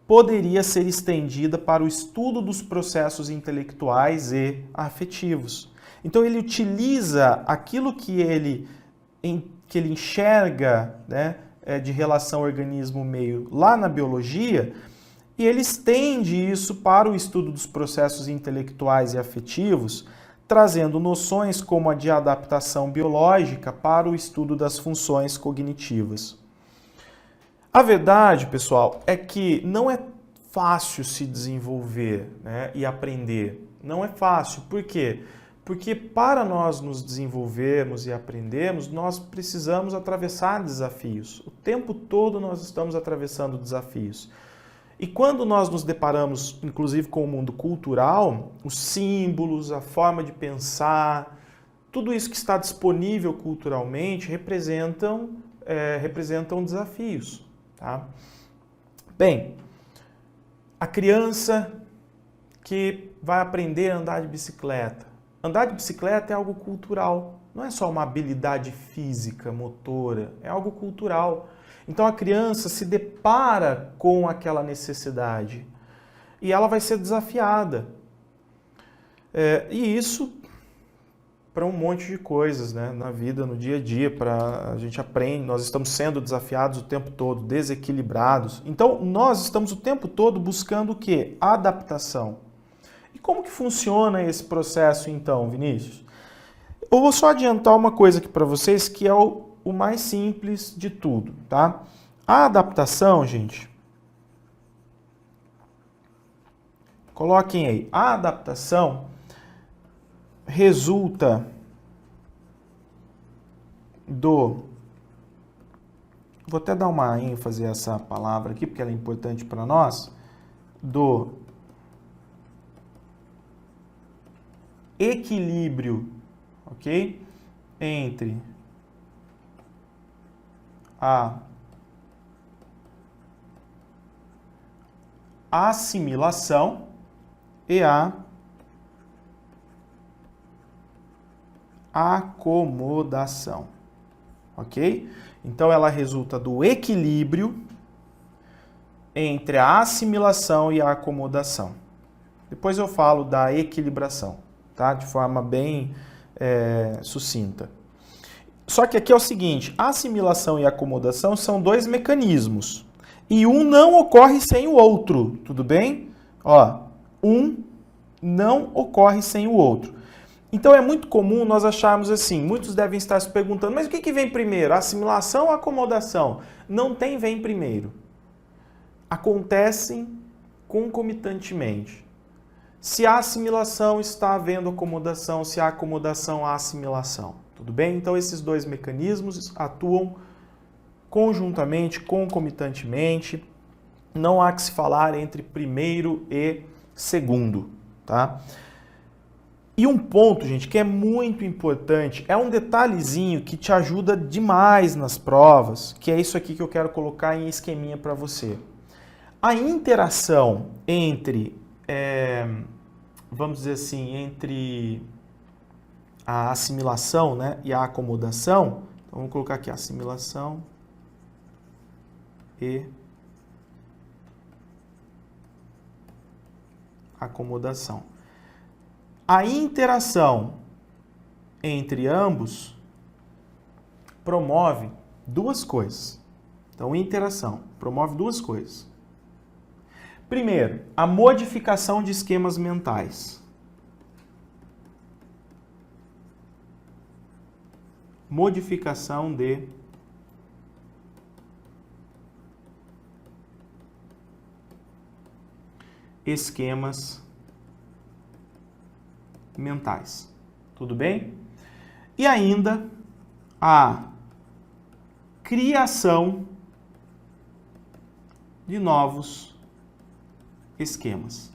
poderia ser estendida para o estudo dos processos intelectuais e afetivos. Então, ele utiliza aquilo que ele enxerga, né, de relação organismo-meio lá na biologia, e ele estende isso para o estudo dos processos intelectuais e afetivos, trazendo noções como a de adaptação biológica para o estudo das funções cognitivas. A verdade, pessoal, é que não é fácil se desenvolver, né, e aprender. Não é fácil. Por quê? Porque para nós nos desenvolvermos e aprendermos, nós precisamos atravessar desafios. O tempo todo nós estamos atravessando desafios. E quando nós nos deparamos, inclusive, com o mundo cultural, os símbolos, a forma de pensar, tudo isso que está disponível culturalmente representam desafios. Tá? Bem, a criança que vai aprender a andar de bicicleta. Andar de bicicleta é algo cultural, não é só uma habilidade física, motora, é algo cultural. Então a criança se depara com aquela necessidade e ela vai ser desafiada. E isso para um monte de coisas, né? Na vida, no dia a dia, a gente aprende, nós estamos sendo desafiados o tempo todo, desequilibrados. Então nós estamos o tempo todo buscando o quê? Adaptação. E como que funciona esse processo então, Vinícius? Eu vou só adiantar uma coisa aqui para vocês que é o mais simples de tudo, tá? A adaptação, gente, coloquem aí, a adaptação resulta vou até dar uma ênfase a essa palavra aqui, porque ela é importante para nós, do equilíbrio, ok? Entre a assimilação e a acomodação, ok? Então ela resulta do equilíbrio entre a assimilação e a acomodação. Depois eu falo da equilibração, tá? De forma bem sucinta. Só que aqui é o seguinte, a assimilação e a acomodação são dois mecanismos. E um não ocorre sem o outro, tudo bem? Ó, um não ocorre sem o outro. Então é muito comum nós acharmos assim, muitos devem estar se perguntando, mas o que vem primeiro, a assimilação ou a acomodação? Não tem vem primeiro. Acontecem concomitantemente. Se a assimilação está havendo acomodação, se a acomodação há assimilação, tudo bem? Então esses dois mecanismos atuam conjuntamente, concomitantemente, não há que se falar entre primeiro e segundo, tá? E um ponto, gente, que é muito importante, é um detalhezinho que te ajuda demais nas provas, que é isso aqui que eu quero colocar em esqueminha para você. A interação entre, vamos dizer assim, entre a assimilação, né, e a acomodação, então vamos colocar aqui assimilação e acomodação. A interação entre ambos promove duas coisas. Então, interação promove duas coisas. Primeiro, a modificação de esquemas mentais. Modificação de esquemas mentais. Tudo bem? E ainda a criação de novos esquemas.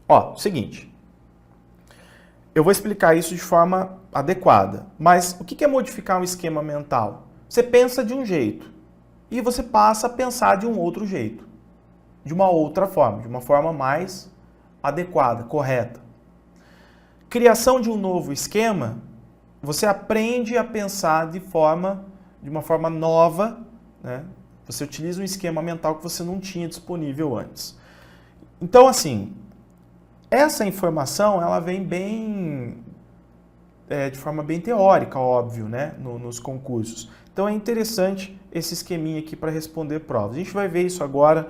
Ó, seguinte. Eu vou explicar isso de forma adequada. Mas o que é modificar um esquema mental? Você pensa de um jeito e você passa a pensar de um outro jeito. De uma outra forma, de uma forma mais adequada, correta. Criação de um novo esquema, você aprende a pensar de uma forma nova, né? Você utiliza um esquema mental que você não tinha disponível antes. Então, assim, essa informação, ela vem de forma bem teórica, óbvio, né? Nos concursos. Então, é interessante esse esqueminha aqui para responder provas. A gente vai ver isso agora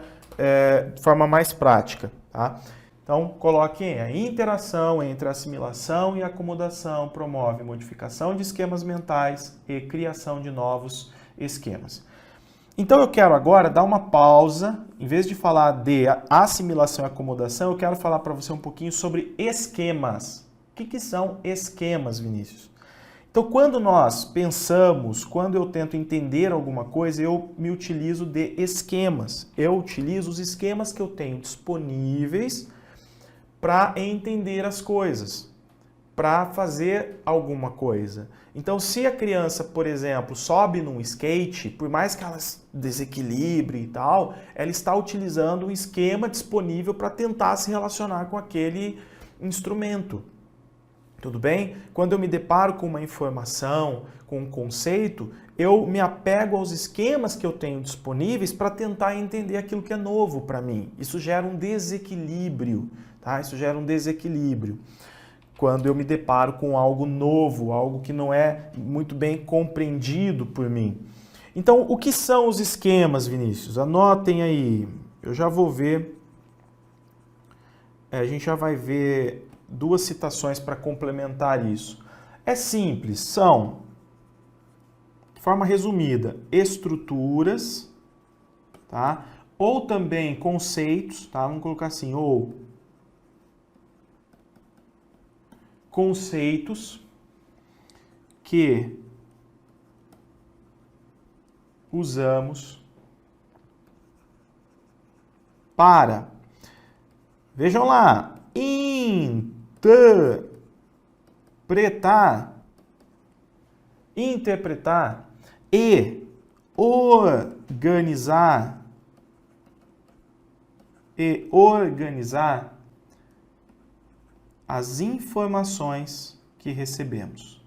de forma mais prática, tá? Então, coloquem a interação entre assimilação e acomodação promove modificação de esquemas mentais e criação de novos esquemas. Então, eu quero agora dar uma pausa. Em vez de falar de assimilação e acomodação, eu quero falar para você um pouquinho sobre esquemas. O que são esquemas, Vinícius? Então, quando nós pensamos, quando eu tento entender alguma coisa, eu me utilizo de esquemas. Eu utilizo os esquemas que eu tenho disponíveis para entender as coisas, para fazer alguma coisa. Então, se a criança, por exemplo, sobe num skate, por mais que ela desequilibre e tal, ela está utilizando um esquema disponível para tentar se relacionar com aquele instrumento. Tudo bem? Quando eu me deparo com uma informação, com um conceito, eu me apego aos esquemas que eu tenho disponíveis para tentar entender aquilo que é novo para mim. Isso gera um desequilíbrio, tá? Isso gera um desequilíbrio quando eu me deparo com algo novo, algo que não é muito bem compreendido por mim. Então, o que são os esquemas, Vinícius? Anotem aí. Eu já vou ver. A gente já vai ver duas citações para complementar isso. É simples, são, de forma resumida, estruturas, tá? Ou também conceitos, tá? Vamos colocar assim, ou conceitos que usamos para, vejam lá, interpretar e organizar as informações que recebemos.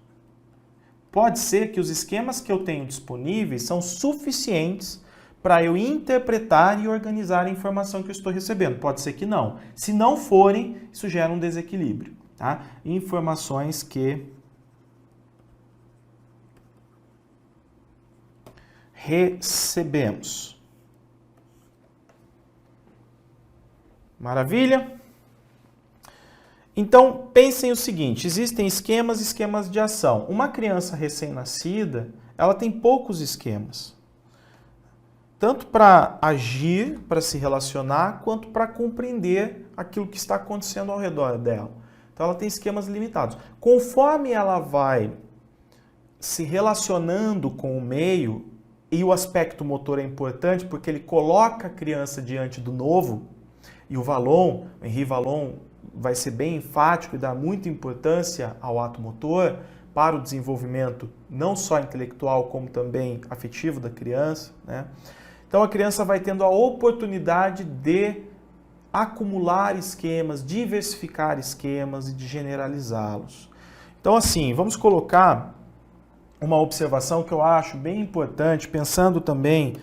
Pode ser que os esquemas que eu tenho disponíveis são suficientes para eu interpretar e organizar a informação que eu estou recebendo. Pode ser que não. Se não forem, isso gera um desequilíbrio. Tá? Informações que recebemos. Maravilha? Então, pensem o seguinte, existem esquemas de ação. Uma criança recém-nascida, ela tem poucos esquemas. Tanto para agir, para se relacionar, quanto para compreender aquilo que está acontecendo ao redor dela. Então, ela tem esquemas limitados. Conforme ela vai se relacionando com o meio, e o aspecto motor é importante porque ele coloca a criança diante do novo, e o Henri Vallon, vai ser bem enfático e dar muita importância ao ato motor para o desenvolvimento não só intelectual, como também afetivo da criança, né? Então a criança vai tendo a oportunidade de acumular esquemas, diversificar esquemas e de generalizá-los. Então assim, vamos colocar uma observação que eu acho bem importante, pensando também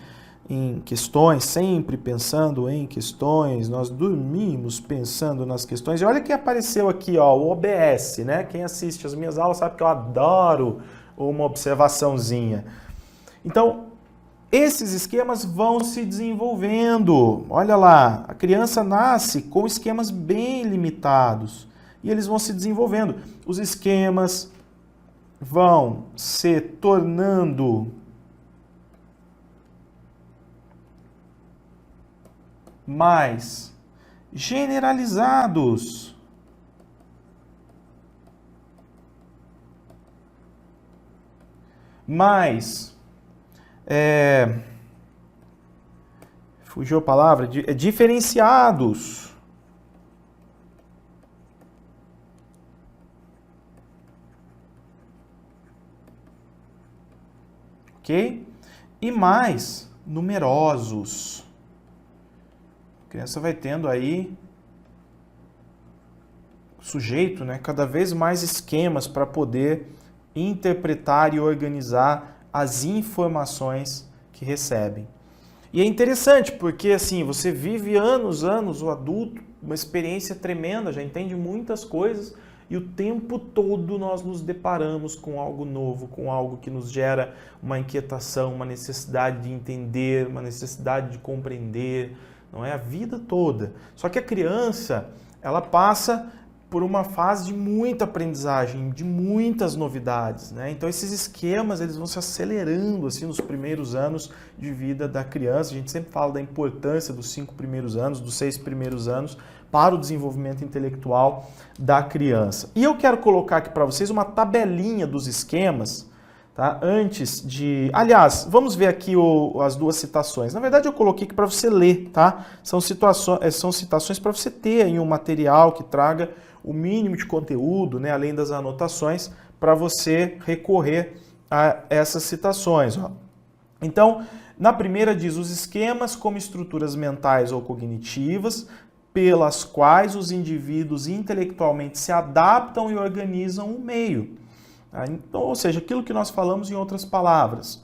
em questões, sempre pensando em questões, nós dormimos pensando nas questões. E olha que apareceu aqui, ó, o OBS, né? Quem assiste as minhas aulas sabe que eu adoro uma observaçãozinha. Então, esses esquemas vão se desenvolvendo. Olha lá, a criança nasce com esquemas bem limitados e eles vão se desenvolvendo. Os esquemas vão se tornando mais generalizados. Mais, fugiu a palavra, diferenciados. Ok? E mais numerosos. A criança vai tendo aí, sujeito, né, cada vez mais esquemas para poder interpretar e organizar as informações que recebem. E é interessante porque assim, você vive anos, o adulto, uma experiência tremenda, já entende muitas coisas e o tempo todo nós nos deparamos com algo novo, com algo que nos gera uma inquietação, uma necessidade de entender, uma necessidade de compreender, não é? A vida toda. Só que a criança, ela passa por uma fase de muita aprendizagem, de muitas novidades, né? Então esses esquemas, eles vão se acelerando assim nos primeiros anos de vida da criança. A gente sempre fala da importância dos 5 primeiros anos, dos 6 primeiros anos para o desenvolvimento intelectual da criança. E eu quero colocar aqui para vocês uma tabelinha dos esquemas, tá? Antes de... Aliás, vamos ver aqui as duas citações. Na verdade, eu coloquei aqui para você ler, tá? São citações para você ter aí um material que traga o mínimo de conteúdo, né, além das anotações, para você recorrer a essas citações. Ó. Então, na primeira diz os esquemas como estruturas mentais ou cognitivas pelas quais os indivíduos intelectualmente se adaptam e organizam o meio. Então, ou seja, aquilo que nós falamos em outras palavras.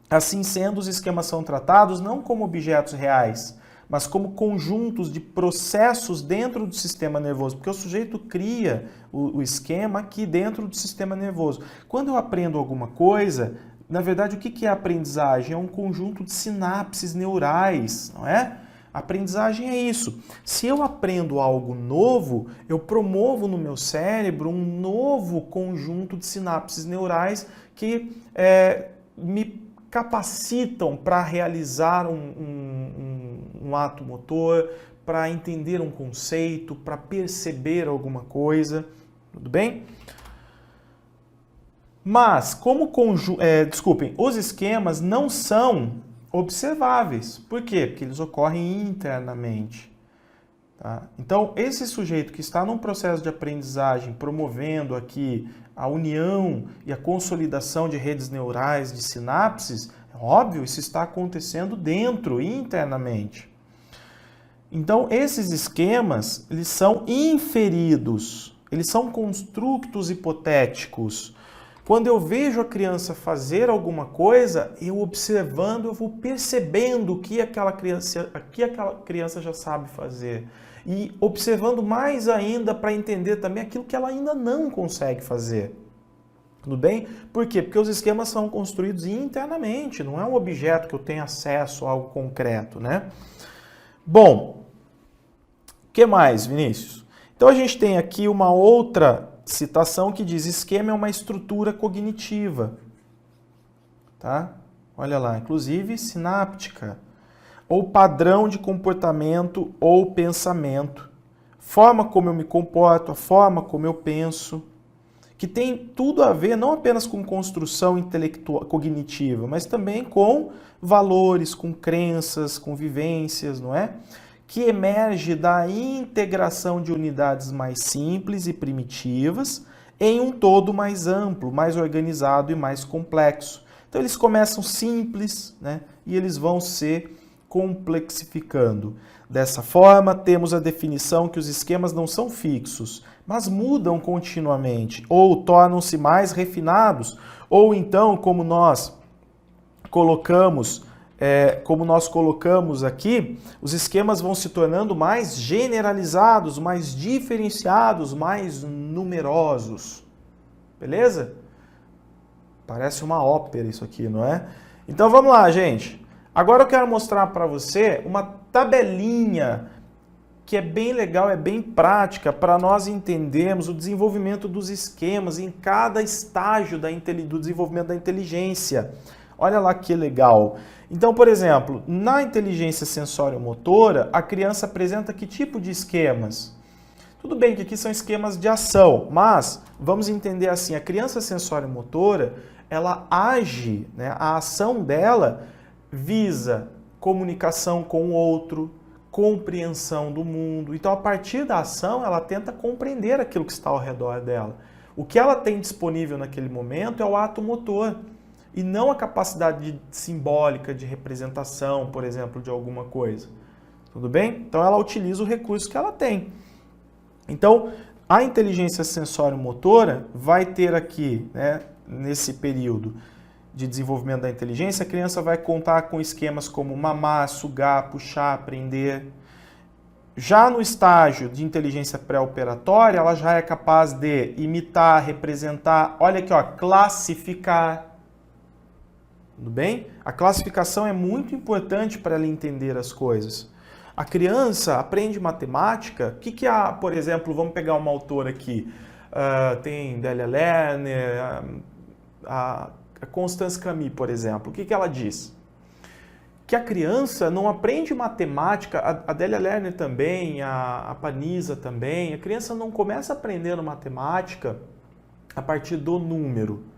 Assim sendo, os esquemas são tratados não como objetos reais, mas como conjuntos de processos dentro do sistema nervoso, porque o sujeito cria o esquema aqui dentro do sistema nervoso. Quando eu aprendo alguma coisa, na verdade, o que é a aprendizagem? É um conjunto de sinapses neurais, não é? A aprendizagem é isso. Se eu aprendo algo novo, eu promovo no meu cérebro um novo conjunto de sinapses neurais que me capacitam para realizar um ato motor, para entender um conceito, para perceber alguma coisa, tudo bem? Mas, os esquemas não são observáveis. Por quê? Porque eles ocorrem internamente. Tá? Então, esse sujeito que está num processo de aprendizagem, promovendo aqui a união e a consolidação de redes neurais, de sinapses, é óbvio, isso está acontecendo dentro, internamente. Então, esses esquemas, eles são inferidos, eles são construtos hipotéticos. Quando eu vejo a criança fazer alguma coisa, eu observando, eu vou percebendo o que aquela criança já sabe fazer. E observando mais ainda para entender também aquilo que ela ainda não consegue fazer. Tudo bem? Por quê? Porque os esquemas são construídos internamente, não é um objeto que eu tenho acesso a algo concreto, né? Bom, o que mais, Vinícius? Então a gente tem aqui uma outra citação que diz: esquema é uma estrutura cognitiva, tá? Olha lá, inclusive sináptica, ou padrão de comportamento ou pensamento, forma como eu me comporto, a forma como eu penso, que tem tudo a ver não apenas com construção intelectual, cognitiva, mas também com valores, com crenças, com vivências, não é? Que emerge da integração de unidades mais simples e primitivas em um todo mais amplo, mais organizado e mais complexo. Então eles começam simples, né? E eles vão se complexificando. Dessa forma, temos a definição que os esquemas não são fixos, mas mudam continuamente, ou tornam-se mais refinados, ou então, como nós colocamos aqui, os esquemas vão se tornando mais generalizados, mais diferenciados, mais numerosos. Beleza? Parece uma ópera isso aqui, não é? Então vamos lá, gente. Agora eu quero mostrar para você uma tabelinha que é bem legal, é bem prática para nós entendermos o desenvolvimento dos esquemas em cada estágio do desenvolvimento da inteligência. Olha lá que legal. Então, por exemplo, na inteligência sensório-motora, a criança apresenta que tipo de esquemas? Tudo bem que aqui são esquemas de ação, mas vamos entender assim, a criança sensório-motora, ela age, né, a ação dela visa comunicação com o outro, compreensão do mundo. Então, a partir da ação, ela tenta compreender aquilo que está ao redor dela. O que ela tem disponível naquele momento é o ato motor, e não a capacidade simbólica de representação, por exemplo, de alguma coisa. Tudo bem? Então, ela utiliza o recurso que ela tem. Então, a inteligência sensório-motora vai ter aqui, né, nesse período de desenvolvimento da inteligência, a criança vai contar com esquemas como mamar, sugar, puxar, aprender. Já no estágio de inteligência pré-operatória, ela já é capaz de imitar, representar, olha aqui, ó, classificar. Tudo bem? A classificação é muito importante para ela entender as coisas. A criança aprende matemática, o que é, por exemplo, vamos pegar uma autora aqui, tem Delia Lerner, a Constance Camus, por exemplo, o que ela diz? Que a criança não aprende matemática, a Delia Lerner também, a Panizza também, a criança não começa aprendendo matemática a partir do número.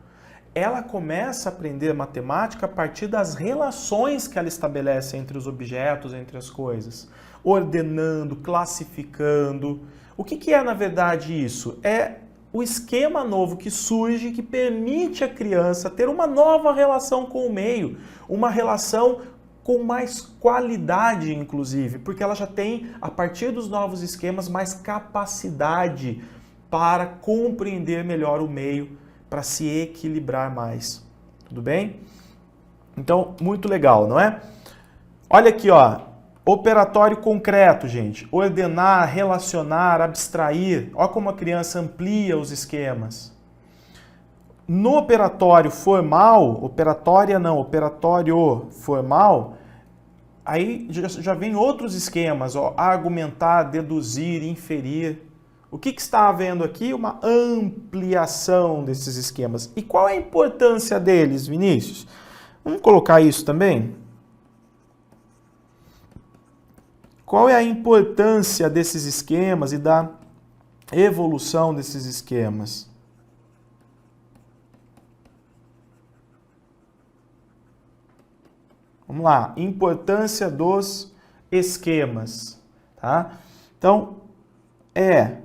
Ela começa a aprender matemática a partir das relações que ela estabelece entre os objetos, entre as coisas, ordenando, classificando. O que é, na verdade, isso? É o esquema novo que surge, que permite a criança ter uma nova relação com o meio, uma relação com mais qualidade, inclusive, porque ela já tem, a partir dos novos esquemas, mais capacidade para compreender melhor o meio, para se equilibrar mais. Tudo bem? Então, muito legal, não é? Olha aqui, ó. Operatório concreto, gente. Ordenar, relacionar, abstrair. Olha como a criança amplia os esquemas. No operatório formal, operatório formal, aí já vem outros esquemas, ó. Argumentar, deduzir, inferir. O que está havendo aqui? Uma ampliação desses esquemas. E qual é a importância deles, Vinícius? Vamos colocar isso também? Qual é a importância desses esquemas e da evolução desses esquemas? Vamos lá, importância dos esquemas, tá? Então, a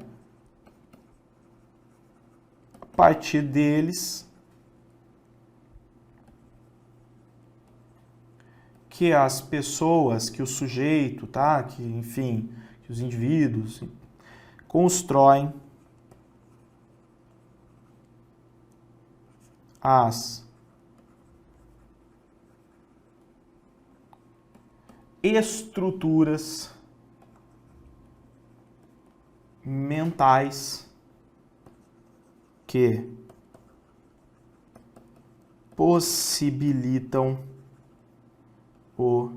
partir deles que as pessoas, que o sujeito, tá? Que, enfim, que os indivíduos constroem as estruturas mentais que possibilitam o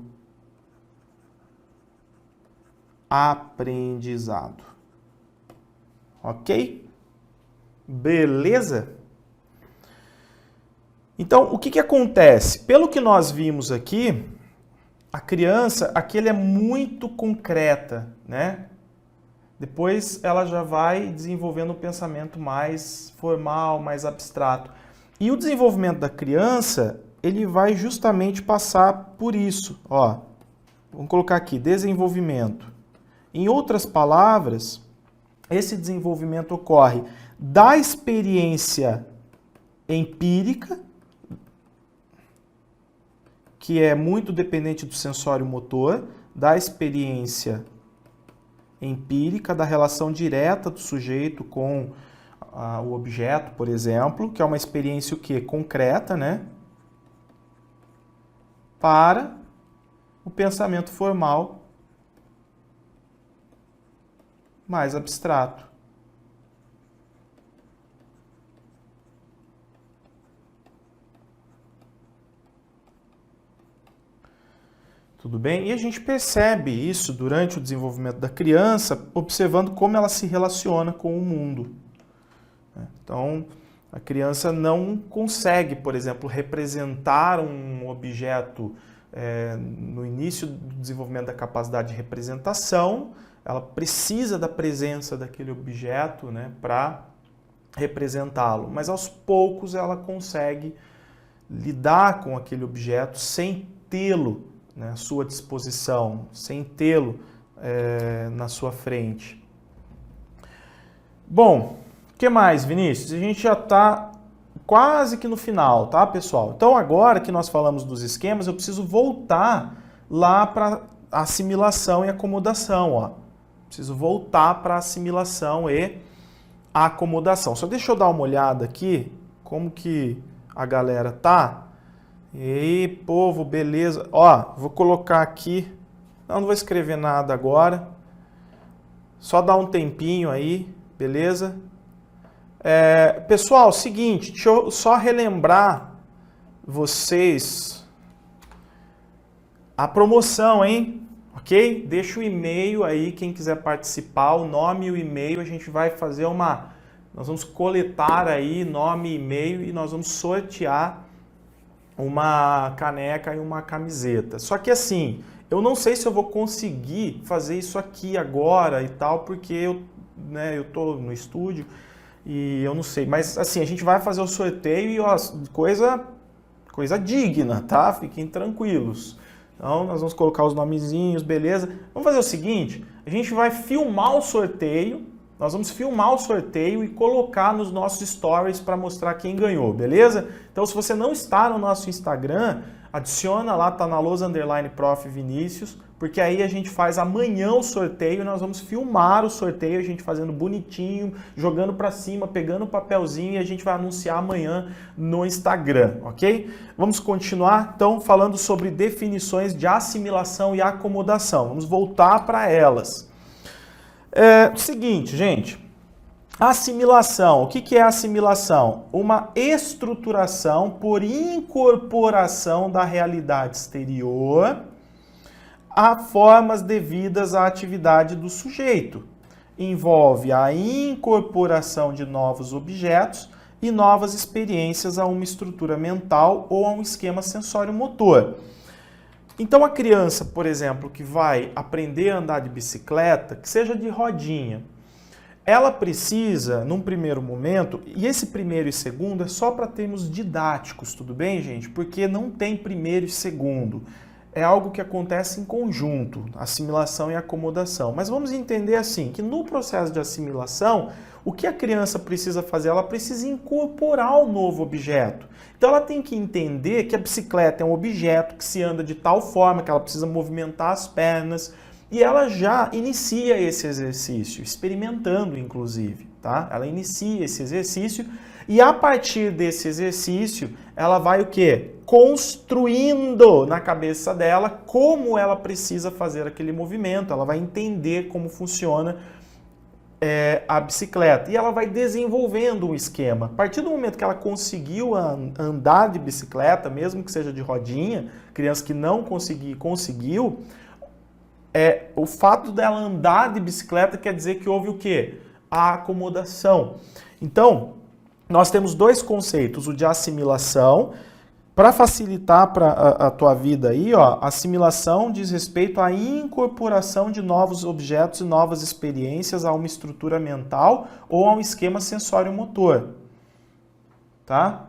aprendizado. Ok? Beleza? Então, o que acontece? Pelo que nós vimos aqui, a criança, aqui ela é muito concreta, né? Depois ela já vai desenvolvendo um pensamento mais formal, mais abstrato. E o desenvolvimento da criança, ele vai justamente passar por isso. Ó, vamos colocar aqui, desenvolvimento. Em outras palavras, esse desenvolvimento ocorre da experiência empírica, que é muito dependente do sensório motor, da experiência empírica, da relação direta do sujeito com o objeto, por exemplo, que é uma experiência o quê? Concreta, né? Para o pensamento formal mais abstrato. Tudo bem? E a gente percebe isso durante o desenvolvimento da criança, observando como ela se relaciona com o mundo. Então, A criança não consegue, por exemplo, representar um objeto no início do desenvolvimento da capacidade de representação. Ela precisa da presença daquele objeto, né, para representá-lo, mas aos poucos ela consegue lidar com aquele objeto sem tê-lo, né, à sua disposição, sem tê-lo na sua frente. Bom, o que mais, Vinícius? A gente já está quase que no final, tá, pessoal? Então, agora que nós falamos dos esquemas, eu preciso voltar lá para assimilação e acomodação, ó. Preciso voltar para assimilação e acomodação. Só deixa eu dar uma olhada aqui, como que a galera tá. E aí, povo, beleza? Ó, vou colocar aqui, não vou escrever nada agora, só dar um tempinho aí, beleza? Pessoal, seguinte, deixa eu só relembrar vocês a promoção, hein? Ok? Deixa o e-mail aí, quem quiser participar, o nome e o e-mail, a gente vai fazer nós vamos coletar aí nome e e-mail e nós vamos sortear uma caneca e uma camiseta. Só que assim, eu não sei se eu vou conseguir fazer isso aqui agora e tal, porque eu tô no estúdio e eu não sei. Mas assim, a gente vai fazer o sorteio e ó, coisa digna, tá? Fiquem tranquilos. Então, nós vamos colocar os nomezinhos, beleza? Vamos fazer o seguinte, a gente vai filmar o sorteio, nós vamos filmar o sorteio e colocar nos nossos stories para mostrar quem ganhou, beleza? Então, se você não está no nosso Instagram, adiciona lá, tá na @Prof. Vinícius, porque aí a gente faz amanhã o sorteio, nós vamos filmar o sorteio, a gente fazendo bonitinho, jogando para cima, pegando o papelzinho e a gente vai anunciar amanhã no Instagram, ok? Vamos continuar, então, falando sobre definições de assimilação e acomodação. Vamos voltar para elas. Seguinte, gente, assimilação. O que é assimilação? Uma estruturação por incorporação da realidade exterior a formas devidas à atividade do sujeito. Envolve a incorporação de novos objetos e novas experiências a uma estrutura mental ou a um esquema sensório-motor. Então a criança, por exemplo, que vai aprender a andar de bicicleta, que seja de rodinha, ela precisa, num primeiro momento, e esse primeiro e segundo é só para termos didáticos, tudo bem, gente? Porque não tem primeiro e segundo. É algo que acontece em conjunto, assimilação e acomodação. Mas vamos entender assim, que no processo de assimilação, o que a criança precisa fazer? Ela precisa incorporar o novo objeto. Então ela tem que entender que a bicicleta é um objeto que se anda de tal forma que ela precisa movimentar as pernas, e ela já inicia esse exercício, experimentando inclusive, tá? Ela inicia esse exercício e a partir desse exercício, ela vai o quê? Construindo na cabeça dela como ela precisa fazer aquele movimento, ela vai entender como funciona a bicicleta e ela vai desenvolvendo um esquema. A partir do momento que ela conseguiu andar de bicicleta, mesmo que seja de rodinha, criança que não conseguiu, o fato dela andar de bicicleta quer dizer que houve o quê? A acomodação. Então, nós temos dois conceitos, o de assimilação. Para facilitar para a tua vida aí, ó, assimilação diz respeito à incorporação de novos objetos e novas experiências a uma estrutura mental ou a um esquema sensório-motor. Tá?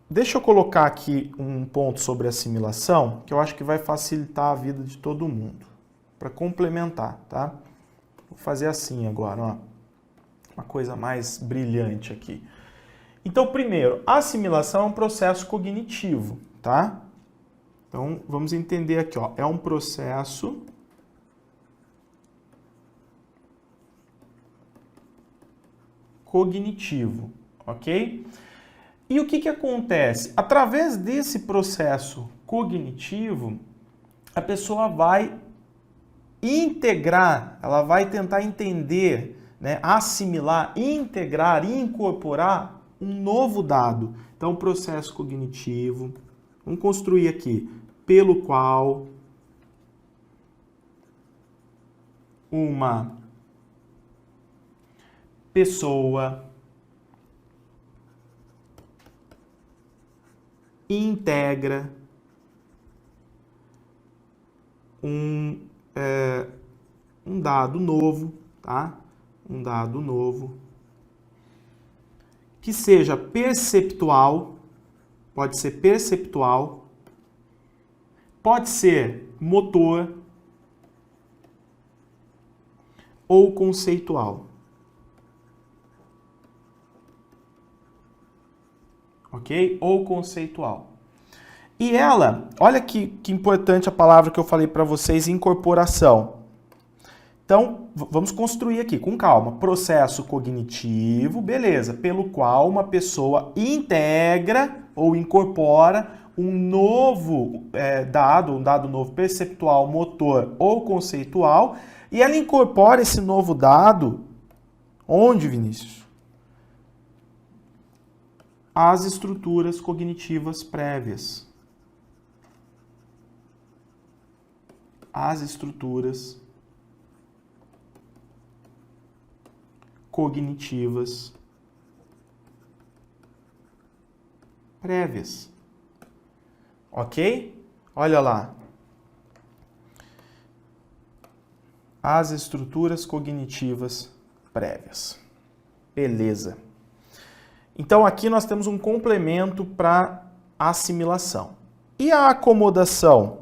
Deixa eu colocar aqui um ponto sobre assimilação, que eu acho que vai facilitar a vida de todo mundo. Para complementar, tá? Vou fazer assim agora, ó. Uma coisa mais brilhante aqui. Então, primeiro, a assimilação é um processo cognitivo, tá? Então, vamos entender aqui, ó. É um processo cognitivo, ok? E o que acontece? Através desse processo cognitivo, a pessoa vai integrar, ela vai tentar entender, né, assimilar, integrar, incorporar um novo dado. Então, processo cognitivo, vamos construir aqui, pelo qual pessoa integra um dado novo, tá? Um dado novo que seja perceptual, pode ser perceptual, pode ser motor ou conceitual. Ok? Ou conceitual. E ela, olha que importante a palavra que eu falei para vocês, incorporação. Então, vamos construir aqui, com calma. Processo cognitivo, beleza, pelo qual uma pessoa integra ou incorpora um novo dado, um dado novo perceptual, motor ou conceitual, e ela incorpora esse novo dado, onde, Vinícius? As estruturas cognitivas prévias. As estruturas cognitivas prévias. Ok? Olha lá. As estruturas cognitivas prévias. Beleza. Então aqui nós temos um complemento para assimilação. E a acomodação?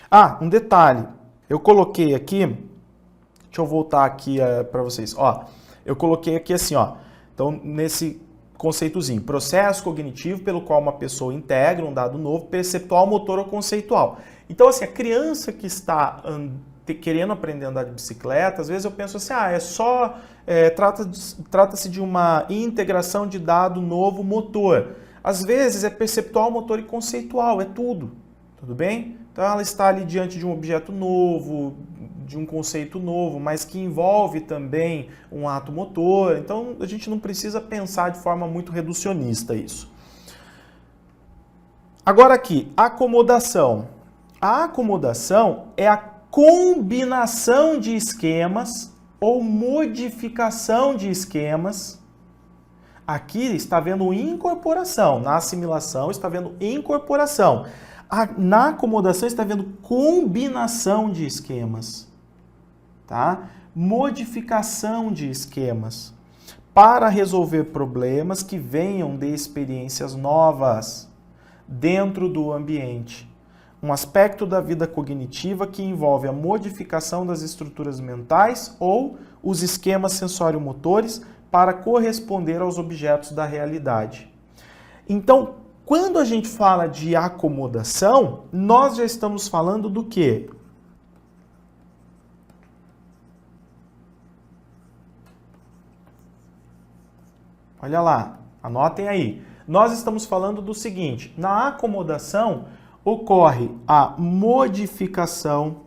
Ah, um detalhe. Eu coloquei aqui, deixa eu voltar aqui para vocês. Ó, eu coloquei aqui assim, ó. Então nesse conceitozinho, processo cognitivo pelo qual uma pessoa integra um dado novo, perceptual, motor ou conceitual. Então assim, a criança que está querendo aprender a andar de bicicleta, às vezes eu penso assim, trata-se de uma integração de dado novo motor. Às vezes é perceptual, motor e conceitual, é tudo bem? Então ela está ali diante de um objeto novo, de um conceito novo, mas que envolve também um ato motor. Então a gente não precisa pensar de forma muito reducionista isso. Agora aqui, acomodação. A acomodação é a combinação de esquemas ou modificação de esquemas. Aqui está havendo incorporação, na assimilação está havendo incorporação. Na acomodação está havendo combinação de esquemas, tá? Modificação de esquemas para resolver problemas que venham de experiências novas dentro do ambiente. Um aspecto da vida cognitiva que envolve a modificação das estruturas mentais ou os esquemas sensório-motores para corresponder aos objetos da realidade. Então, quando a gente fala de acomodação, nós já estamos falando do quê? Olha lá, anotem aí. Nós estamos falando do seguinte: na acomodação ocorre a modificação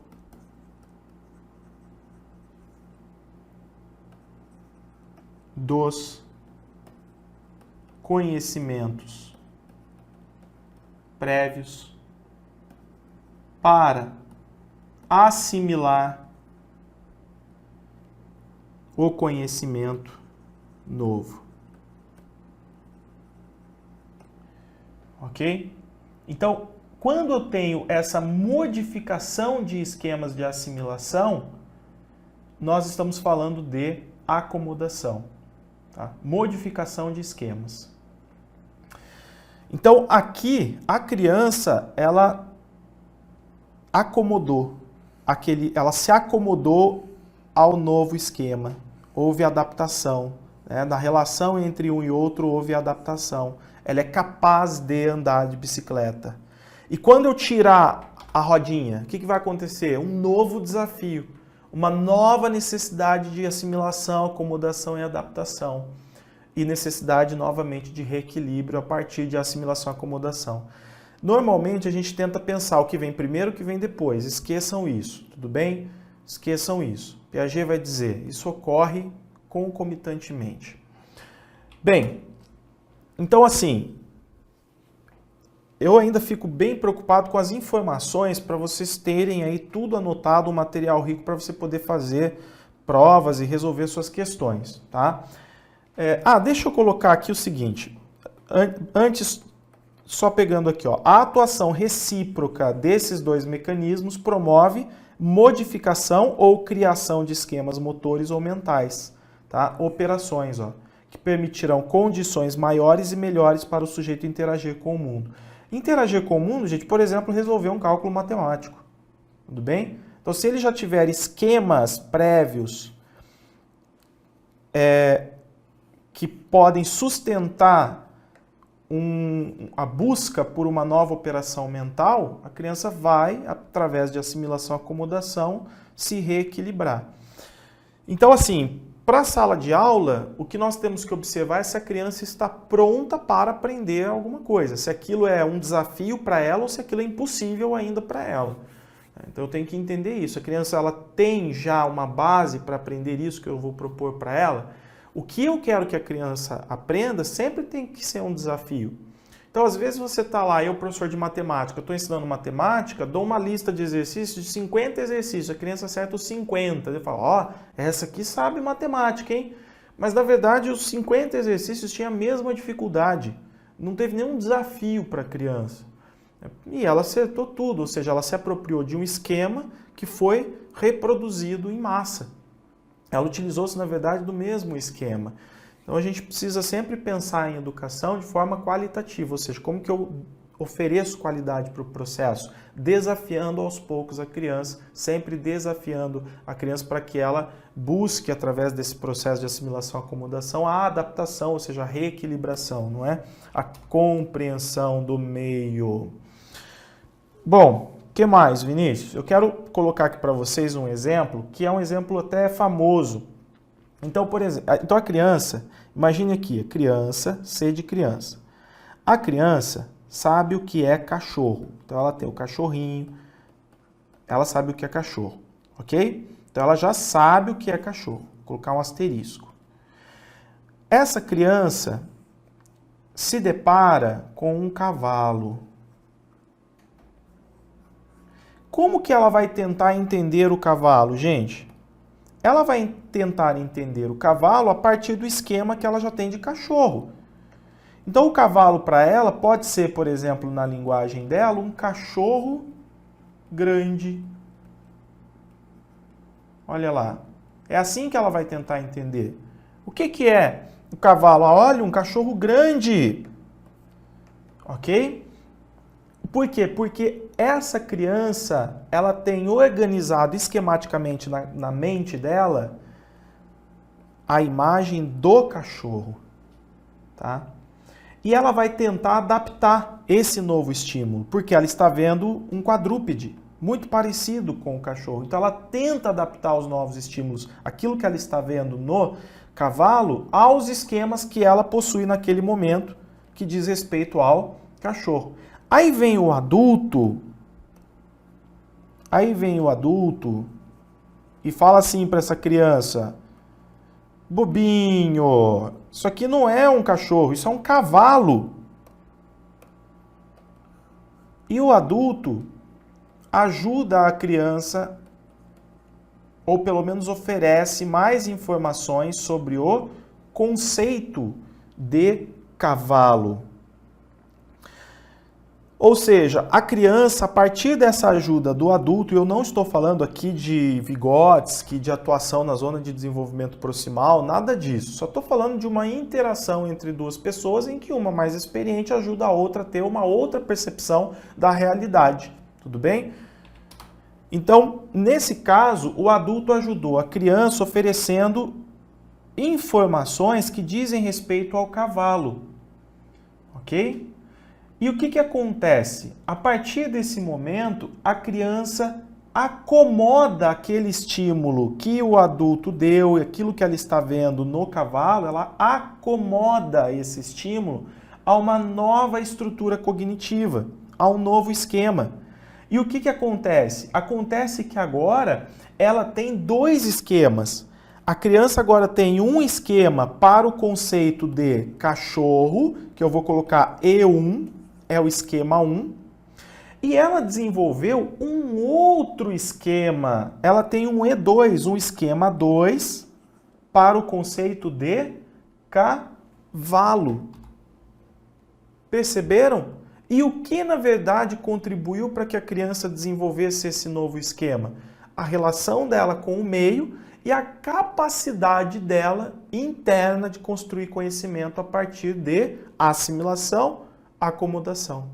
dos conhecimentos prévios para assimilar o conhecimento novo. Ok? Então, quando eu tenho essa modificação de esquemas de assimilação, nós estamos falando de acomodação, tá? Modificação de esquemas. Então, aqui, a criança, ela se acomodou ao novo esquema. Houve adaptação, né? Na relação entre um e outro houve adaptação. Ela é capaz de andar de bicicleta. E quando eu tirar a rodinha, o que vai acontecer? Um novo desafio, uma nova necessidade de assimilação, acomodação e adaptação. E necessidade, novamente, de reequilíbrio a partir de assimilação e acomodação. Normalmente, a gente tenta pensar o que vem primeiro, o que vem depois. Esqueçam isso, tudo bem? Esqueçam isso. Piaget vai dizer, isso ocorre concomitantemente. Bem, então assim, eu ainda fico bem preocupado com as informações para vocês terem aí tudo anotado, um material rico para você poder fazer provas e resolver suas questões, tá? Deixa eu colocar aqui o seguinte, antes, só pegando aqui, ó, a atuação recíproca desses dois mecanismos promove modificação ou criação de esquemas motores ou mentais, tá? Operações, ó, que permitirão condições maiores e melhores para o sujeito interagir com o mundo. Interagir com o mundo, gente, por exemplo, resolver um cálculo matemático, tudo bem? Então, se ele já tiver esquemas prévios que podem sustentar a busca por uma nova operação mental, a criança vai, através de assimilação e acomodação, se reequilibrar. Então, assim, para a sala de aula, o que nós temos que observar é se a criança está pronta para aprender alguma coisa, se aquilo é um desafio para ela ou se aquilo é impossível ainda para ela. Então eu tenho que entender isso. A criança ela tem já uma base para aprender isso que eu vou propor para ela. O que eu quero que a criança aprenda sempre tem que ser um desafio. Então, às vezes você está lá, eu professor de matemática, estou ensinando matemática, dou uma lista de exercícios, de 50 exercícios, a criança acerta os 50. Eu falo, ó, essa aqui sabe matemática, hein? Mas, na verdade, os 50 exercícios tinham a mesma dificuldade. Não teve nenhum desafio para a criança. E ela acertou tudo, ou seja, ela se apropriou de um esquema que foi reproduzido em massa. Ela utilizou-se, na verdade, do mesmo esquema. Então, a gente precisa sempre pensar em educação de forma qualitativa, ou seja, como que eu ofereço qualidade para o processo, desafiando aos poucos a criança, sempre desafiando a criança para que ela busque, através desse processo de assimilação e acomodação, a adaptação, ou seja, a reequilibração, não é? A compreensão do meio. Bom, o que mais, Vinícius? Eu quero colocar aqui para vocês um exemplo, que é um exemplo até famoso. Então, por exemplo, a criança, imagine aqui, a criança, C de criança. A criança sabe o que é cachorro. Então, ela tem o cachorrinho, ela sabe o que é cachorro, ok? Então, ela já sabe o que é cachorro. Vou colocar um asterisco. Essa criança se depara com um cavalo. Como que ela vai tentar entender o cavalo, gente? Ela vai tentar entender o cavalo a partir do esquema que ela já tem de cachorro. Então, o cavalo para ela pode ser, por exemplo, na linguagem dela, um cachorro grande. Olha lá. É assim que ela vai tentar entender. O que é o cavalo? Olha, um cachorro grande. Ok? Por quê? Porque essa criança, ela tem organizado esquematicamente na mente dela a imagem do cachorro, tá? E ela vai tentar adaptar esse novo estímulo, porque ela está vendo um quadrúpede muito parecido com o cachorro. Então ela tenta adaptar os novos estímulos, aquilo que ela está vendo no cavalo, aos esquemas que ela possui naquele momento, que diz respeito ao cachorro. Aí vem o adulto e fala assim para essa criança: bobinho, isso aqui não é um cachorro, isso é um cavalo. E o adulto ajuda a criança, ou pelo menos oferece mais informações sobre o conceito de cavalo. Ou seja, a criança, a partir dessa ajuda do adulto, e eu não estou falando aqui de Vygotsky, de atuação na zona de desenvolvimento proximal, nada disso. Só estou falando de uma interação entre duas pessoas em que uma mais experiente ajuda a outra a ter uma outra percepção da realidade. Tudo bem? Então, nesse caso, o adulto ajudou a criança oferecendo informações que dizem respeito ao cavalo. Ok? E o que acontece? A partir desse momento, a criança acomoda aquele estímulo que o adulto deu, aquilo que ela está vendo no cavalo, ela acomoda esse estímulo a uma nova estrutura cognitiva, a um novo esquema. E o que acontece? Acontece que agora ela tem dois esquemas. A criança agora tem um esquema para o conceito de cachorro, que eu vou colocar E1, é o esquema 1, E ela desenvolveu um outro esquema. Ela tem um E2, um esquema 2 para o conceito de cavalo. Perceberam? E o que, na verdade, contribuiu para que a criança desenvolvesse esse novo esquema? A relação dela com o meio e a capacidade dela interna de construir conhecimento a partir de assimilação, acomodação,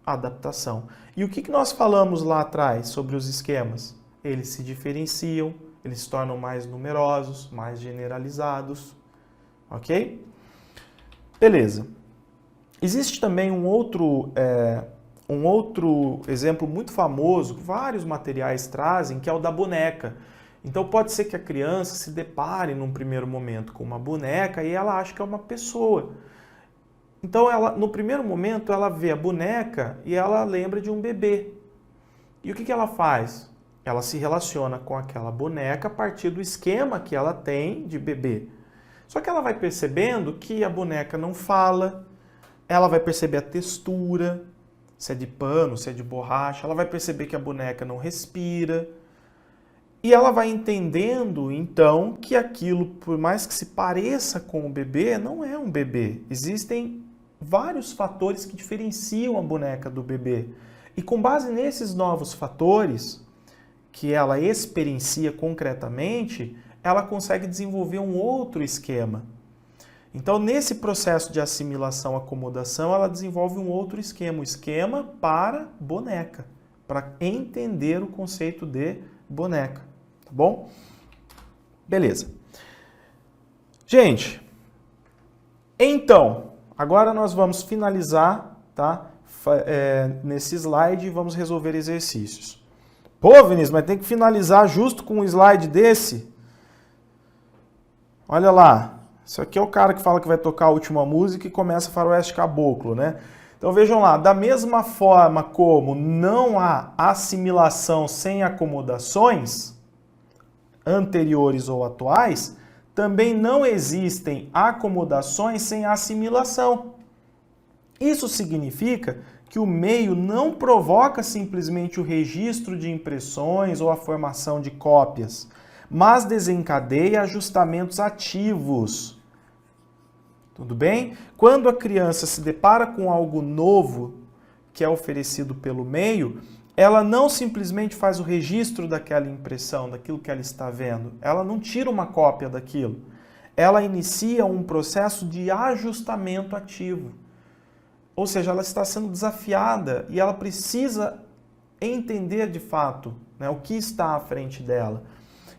adaptação. E o que nós falamos lá atrás sobre os esquemas? Eles se diferenciam, eles se tornam mais numerosos, mais generalizados, ok? Beleza. Existe também um outro exemplo muito famoso, que vários materiais trazem, que é o da boneca. Então pode ser que a criança se depare num primeiro momento com uma boneca e ela acha que é uma pessoa. Então no primeiro momento ela vê a boneca e ela lembra de um bebê. E o que ela faz? Ela se relaciona com aquela boneca a partir do esquema que ela tem de bebê. Só que ela vai percebendo que a boneca não fala, ela vai perceber a textura, se é de pano, se é de borracha, ela vai perceber que a boneca não respira. E ela vai entendendo, então, que aquilo, por mais que se pareça com o bebê, não é um bebê. Existem vários fatores que diferenciam a boneca do bebê. E com base nesses novos fatores, que ela experiencia concretamente, ela consegue desenvolver um outro esquema. Então, nesse processo de assimilação, acomodação, ela desenvolve um outro esquema, o esquema para boneca, para entender o conceito de boneca, tá bom? Beleza. Gente, então, agora nós vamos finalizar, tá? Nesse slide e vamos resolver exercícios. Pô, Vinícius, mas tem que finalizar justo com um slide desse? Olha lá. Isso aqui é o cara que fala que vai tocar a última música e começa Faroeste Caboclo, né? Então vejam lá, da mesma forma como não há assimilação sem acomodações anteriores ou atuais, também não existem acomodações sem assimilação. Isso significa que o meio não provoca simplesmente o registro de impressões ou a formação de cópias, mas desencadeia ajustamentos ativos. Tudo bem? Quando a criança se depara com algo novo que é oferecido pelo meio, ela não simplesmente faz o registro daquela impressão, daquilo que ela está vendo. Ela não tira uma cópia daquilo. Ela inicia um processo de ajustamento ativo. Ou seja, ela está sendo desafiada e ela precisa entender de fato, né, o que está à frente dela.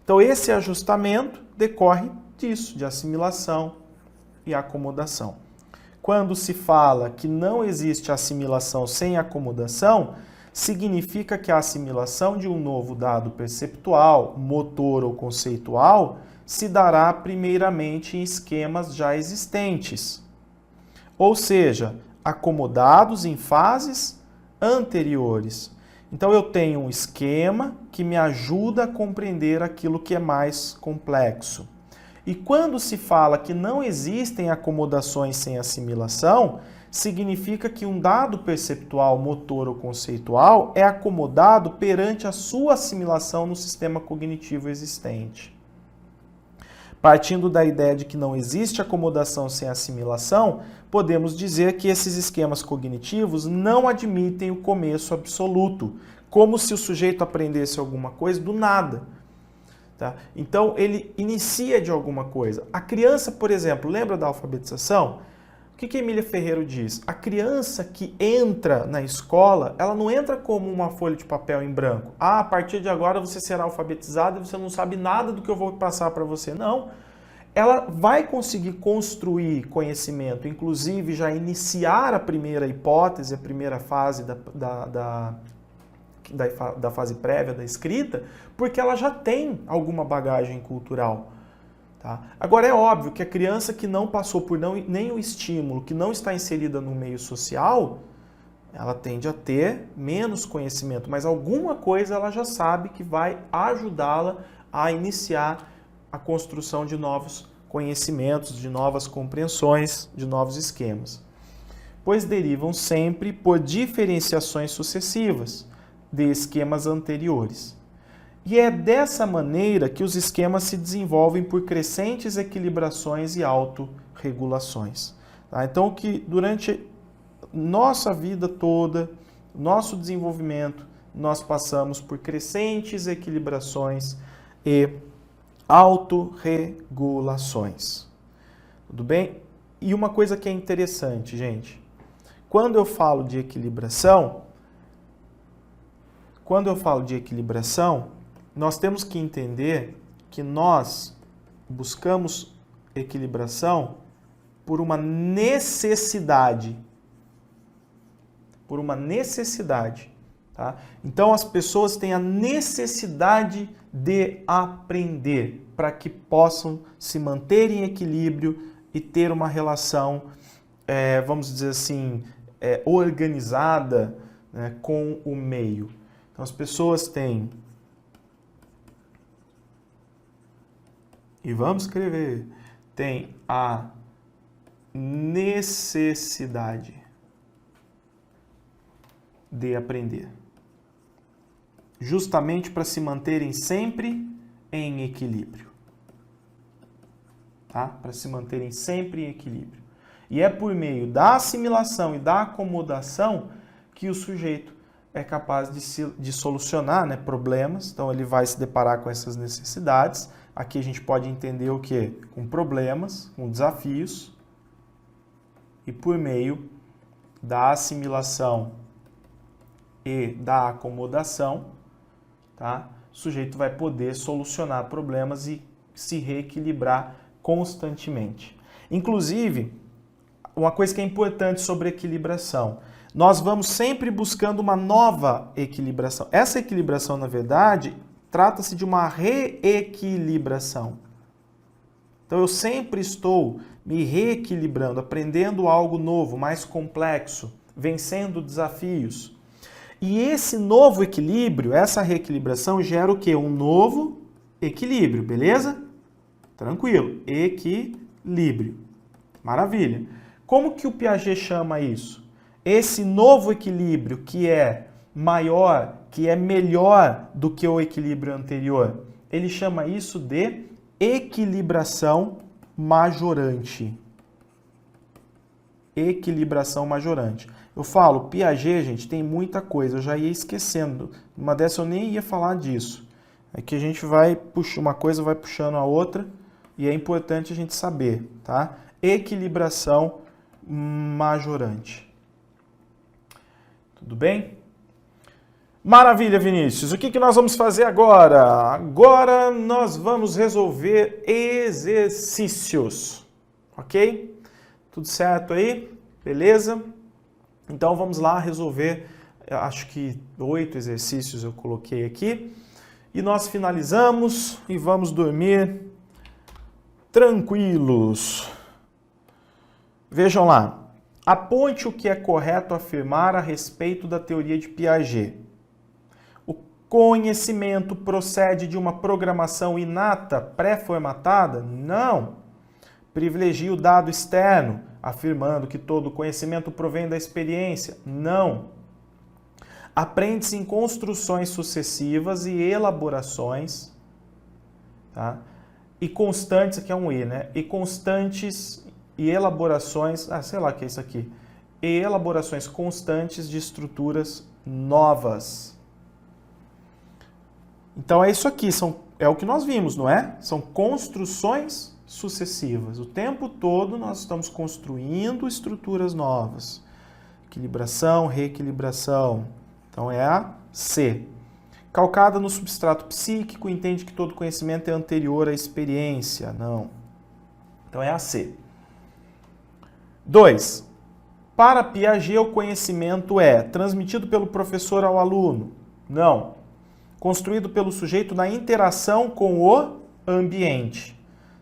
Então, esse ajustamento decorre disso, de assimilação e acomodação. Quando se fala que não existe assimilação sem acomodação, significa que a assimilação de um novo dado perceptual, motor ou conceitual se dará primeiramente em esquemas já existentes. Ou seja, acomodados em fases anteriores. Então eu tenho um esquema que me ajuda a compreender aquilo que é mais complexo. E quando se fala que não existem acomodações sem assimilação, significa que um dado perceptual, motor ou conceitual é acomodado perante a sua assimilação no sistema cognitivo existente. Partindo da ideia de que não existe acomodação sem assimilação, podemos dizer que esses esquemas cognitivos não admitem o começo absoluto, como se o sujeito aprendesse alguma coisa do nada. Tá? Então, ele inicia de alguma coisa. A criança, por exemplo, lembra da alfabetização? O que Emília Ferreiro diz? A criança que entra na escola, ela não entra como uma folha de papel em branco. Ah, a partir de agora você será alfabetizado e você não sabe nada do que eu vou passar para você. Não. Ela vai conseguir construir conhecimento, inclusive já iniciar a primeira hipótese, a primeira fase da fase prévia da escrita, porque ela já tem alguma bagagem cultural. Tá? Agora, é óbvio que a criança que não passou por nenhum estímulo, que não está inserida no meio social, ela tende a ter menos conhecimento, mas alguma coisa ela já sabe que vai ajudá-la a iniciar a construção de novos conhecimentos, de novas compreensões, de novos esquemas. pois derivam sempre por diferenciações sucessivas de esquemas anteriores. E é dessa maneira que os esquemas se desenvolvem por crescentes equilibrações e autorregulações. Tá? Então, que durante nossa vida toda, nosso desenvolvimento, nós passamos por crescentes equilibrações e autorregulações. Tudo bem? E uma coisa que é interessante, gente, quando eu falo de equilibração, nós temos que entender que nós buscamos equilibração por uma necessidade. Tá? Então, as pessoas têm a necessidade de aprender para que possam se manter em equilíbrio e ter uma relação, vamos dizer assim, organizada, né, com o meio. Então, as pessoas têm... E vamos escrever. Tem a necessidade de aprender. Justamente para se manterem sempre em equilíbrio. Tá? Para se manterem sempre em equilíbrio. E é por meio da assimilação e da acomodação que o sujeito é capaz de solucionar, né, problemas. Então, ele vai se deparar com essas necessidades. Aqui a gente pode entender o quê? Com problemas, com desafios. E por meio da assimilação e da acomodação, tá? O sujeito vai poder solucionar problemas e se reequilibrar constantemente. Inclusive, uma coisa que é importante sobre equilibração, nós vamos sempre buscando uma nova equilibração. Essa equilibração, na verdade, trata-se de uma reequilibração. Então, eu sempre estou me reequilibrando, aprendendo algo novo, mais complexo, vencendo desafios. E esse novo equilíbrio, essa reequilibração, gera o quê? Um novo equilíbrio, beleza? Tranquilo. Equilíbrio. Maravilha. Como que o Piaget chama isso? Esse novo equilíbrio que é maior, que é melhor do que o equilíbrio anterior, ele chama isso de equilibração majorante. Equilibração majorante. Eu falo, Piaget, gente, tem muita coisa, eu já ia esquecendo. Uma dessa eu nem ia falar disso. É que a gente vai puxar uma coisa, vai puxando a outra, e é importante a gente saber, tá? Equilibração majorante. Tudo bem? Maravilha, Vinícius. O que nós vamos fazer agora? Agora nós vamos resolver exercícios, ok? Tudo certo aí? Beleza? Então vamos lá resolver, acho que 8 exercícios eu coloquei aqui. E nós finalizamos e vamos dormir tranquilos. Vejam lá. Aponte o que é correto afirmar a respeito da teoria de Piaget. O conhecimento procede de uma programação inata, pré-formatada? Não. Privilegia o dado externo, afirmando que todo conhecimento provém da experiência? Não. Aprende-se em construções sucessivas e elaborações, tá? E constantes, aqui é um E, né? E constantes e elaborações, sei lá o que é isso aqui. E elaborações constantes de estruturas novas. Então é isso aqui, é o que nós vimos, não é? São construções sucessivas. O tempo todo nós estamos construindo estruturas novas. Equilibração, reequilibração. Então é a C. Calcada no substrato psíquico, entende que todo conhecimento é anterior à experiência. Não. Então é a C. 2. Para Piaget, o conhecimento é transmitido pelo professor ao aluno? Não. Construído pelo sujeito na interação com o ambiente.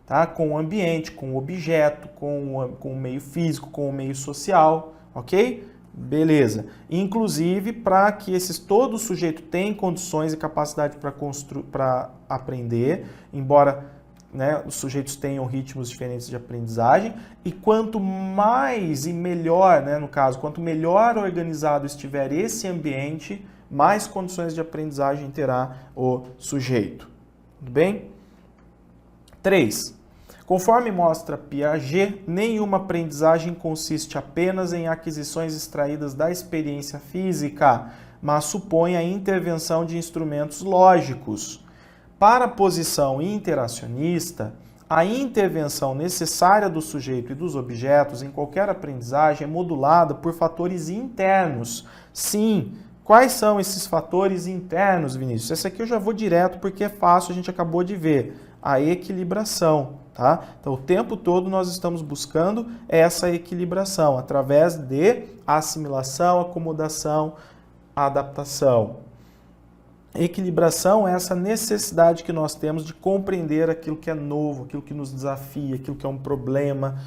Tá? Com o ambiente, com o objeto, com o meio físico, com o meio social. Ok? Beleza. Inclusive, para que todo sujeito tenha condições e capacidade para aprender, embora né, os sujeitos tenham ritmos diferentes de aprendizagem, e quanto mais e melhor, né, no caso, quanto melhor organizado estiver esse ambiente, mais condições de aprendizagem terá o sujeito. Tudo bem? 3. Conforme mostra Piaget, nenhuma aprendizagem consiste apenas em aquisições extraídas da experiência física, mas supõe a intervenção de instrumentos lógicos. Para a posição interacionista, a intervenção necessária do sujeito e dos objetos em qualquer aprendizagem é modulada por fatores internos. Sim, quais são esses fatores internos, Vinícius? Esse aqui eu já vou direto porque é fácil, a gente acabou de ver. A equilibração, tá? Então, o tempo todo nós estamos buscando essa equilibração através de assimilação, acomodação, adaptação. Equilibração é essa necessidade que nós temos de compreender aquilo que é novo, aquilo que nos desafia, aquilo que é um problema.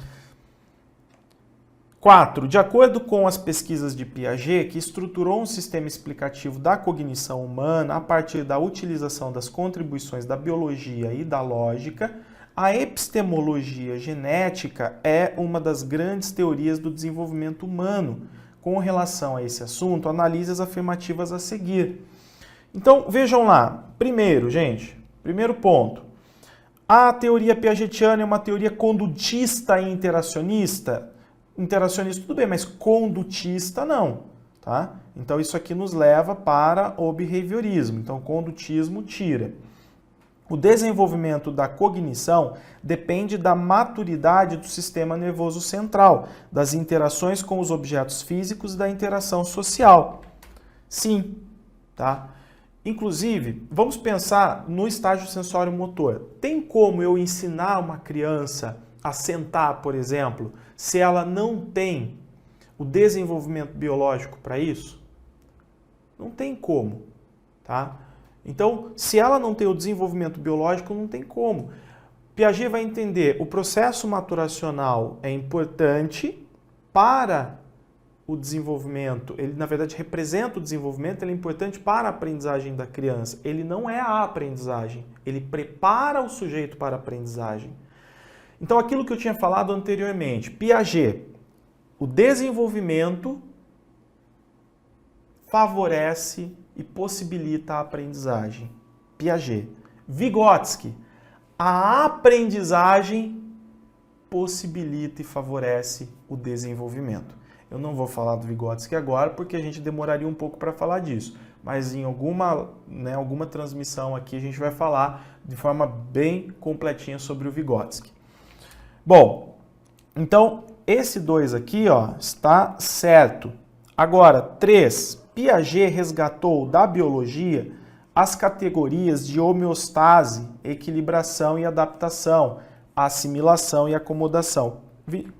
4. De acordo com as pesquisas de Piaget, que estruturou um sistema explicativo da cognição humana a partir da utilização das contribuições da biologia e da lógica, a epistemologia genética é uma das grandes teorias do desenvolvimento humano. Com relação a esse assunto, analise as afirmativas a seguir. Então, vejam lá. Primeiro, gente, primeiro ponto. A teoria piagetiana é uma teoria condutista e interacionista? Interacionista tudo bem, mas condutista não, tá? Então, isso aqui nos leva para o behaviorismo. Então, condutismo tira. O desenvolvimento da cognição depende da maturidade do sistema nervoso central, das interações com os objetos físicos e da interação social. Sim, tá? Inclusive, vamos pensar no estágio sensório-motor. Tem como eu ensinar uma criança a sentar, por exemplo, se ela não tem o desenvolvimento biológico para isso? Não tem como, tá? Então, se ela não tem o desenvolvimento biológico, não tem como. Piaget vai entender o processo maturacional é importante para o desenvolvimento, ele na verdade representa o desenvolvimento, ele é importante para a aprendizagem da criança. Ele não é a aprendizagem, ele prepara o sujeito para a aprendizagem. Então, aquilo que eu tinha falado anteriormente, Piaget, o desenvolvimento favorece e possibilita a aprendizagem. Piaget. Vygotsky, a aprendizagem possibilita e favorece o desenvolvimento. Eu não vou falar do Vygotsky agora porque a gente demoraria um pouco para falar disso, mas em alguma transmissão aqui a gente vai falar de forma bem completinha sobre o Vygotsky. Bom, então esse 2 aqui, ó, está certo. Agora, 3. Piaget resgatou da biologia as categorias de homeostase, equilibração e adaptação, assimilação e acomodação.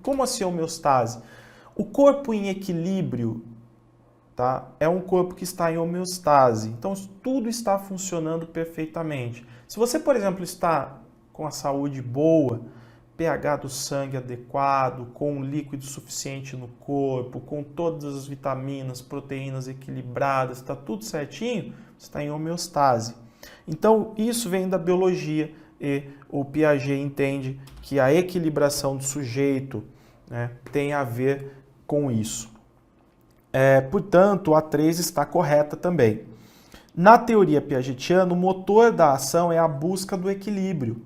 Como assim homeostase? O corpo em equilíbrio, tá? É um corpo que está em homeostase. Então, tudo está funcionando perfeitamente. Se você, por exemplo, está com a saúde boa, pH do sangue adequado, com um líquido suficiente no corpo, com todas as vitaminas, proteínas equilibradas, está tudo certinho, você está em homeostase. Então, isso vem da biologia e o Piaget entende que a equilibração do sujeito, né, tem a ver com isso. Portanto, a 3 está correta também. Na teoria piagetiana, o motor da ação é a busca do equilíbrio.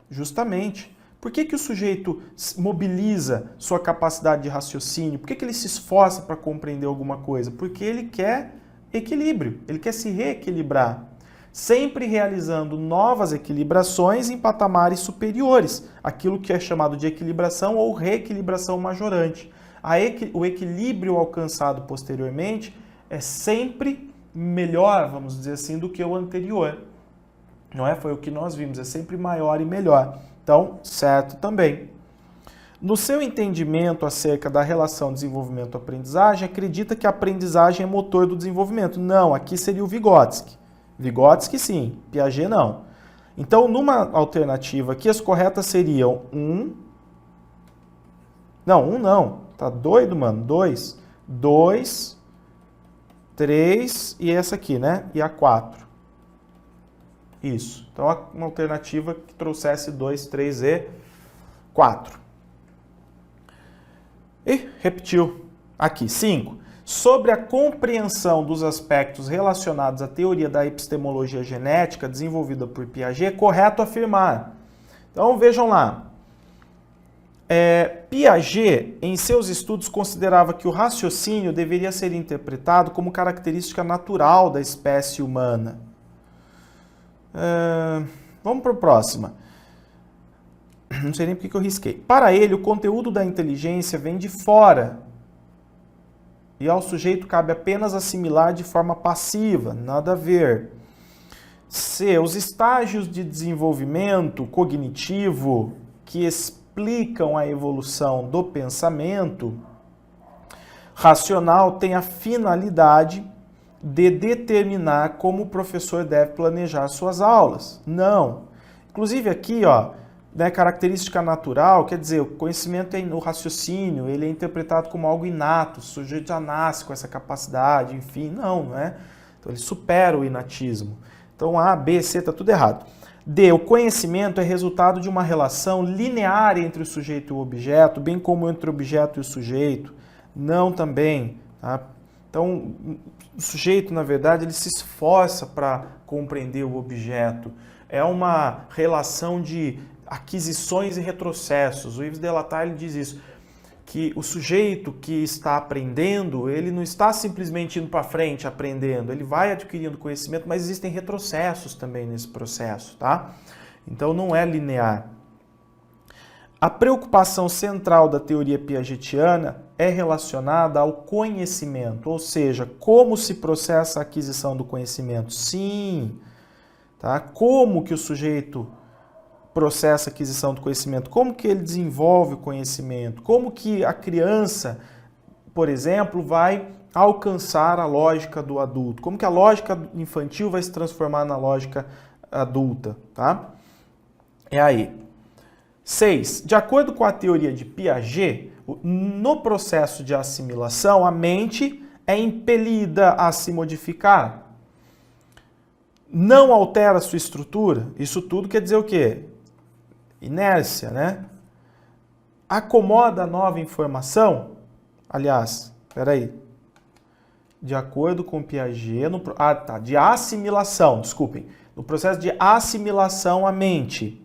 Justamente. Por que o sujeito mobiliza sua capacidade de raciocínio? Por que ele se esforça para compreender alguma coisa? Porque ele quer equilíbrio, ele quer se reequilibrar. Sempre realizando novas equilibrações em patamares superiores, aquilo que é chamado de equilibração ou reequilibração majorante. O equilíbrio alcançado posteriormente é sempre melhor, vamos dizer assim, do que o anterior. Não é? Foi o que nós vimos, é sempre maior e melhor. Então, certo também. No seu entendimento acerca da relação desenvolvimento-aprendizagem, acredita que a aprendizagem é motor do desenvolvimento? Não, aqui seria o Vygotsky. Vygotsky sim, Piaget não. Então, numa alternativa aqui, as corretas seriam 1... Não, 1 não. Tá doido, mano? 2, 3 e essa aqui, né? E a 4. Isso. Então, uma alternativa que trouxesse 2, 3 e 4. E repetiu aqui. 5. Sobre a compreensão dos aspectos relacionados à teoria da epistemologia genética desenvolvida por Piaget, é correto afirmar. Então, vejam lá. Piaget, em seus estudos, considerava que o raciocínio deveria ser interpretado como característica natural da espécie humana. Vamos para a próxima. Não sei nem porque eu risquei. Para ele, o conteúdo da inteligência vem de fora. E ao sujeito cabe apenas assimilar de forma passiva, nada a ver. C. Os estágios de desenvolvimento cognitivo que explicam a evolução do pensamento racional têm a finalidade de determinar como o professor deve planejar suas aulas. Não. Inclusive aqui, característica natural, quer dizer, o conhecimento no raciocínio, ele é interpretado como algo inato, o sujeito já nasce com essa capacidade, enfim, não é? Então ele supera o inatismo. Então A, B, C, está tudo errado. D, o conhecimento é resultado de uma relação linear entre o sujeito e o objeto, bem como entre o objeto e o sujeito. Não também, tá? Então, o sujeito, na verdade, ele se esforça para compreender o objeto. É uma relação de aquisições e retrocessos. O Yves Delataille diz isso, que o sujeito que está aprendendo, ele não está simplesmente indo para frente aprendendo, ele vai adquirindo conhecimento, mas existem retrocessos também nesse processo, tá? Então não é linear. A preocupação central da teoria piagetiana é relacionada ao conhecimento, ou seja, como se processa a aquisição do conhecimento. Sim, tá? Como que o sujeito processa a aquisição do conhecimento, como que ele desenvolve o conhecimento, como que a criança, por exemplo, vai alcançar a lógica do adulto, como que a lógica infantil vai se transformar na lógica adulta, tá? É aí. 6. De acordo com a teoria de Piaget, no processo de assimilação, a mente é impelida a se modificar. Não altera sua estrutura. Isso tudo quer dizer o quê? Inércia, né? Acomoda a nova informação. Aliás, peraí. De acordo com Piaget, de assimilação, desculpem. No processo de assimilação à mente.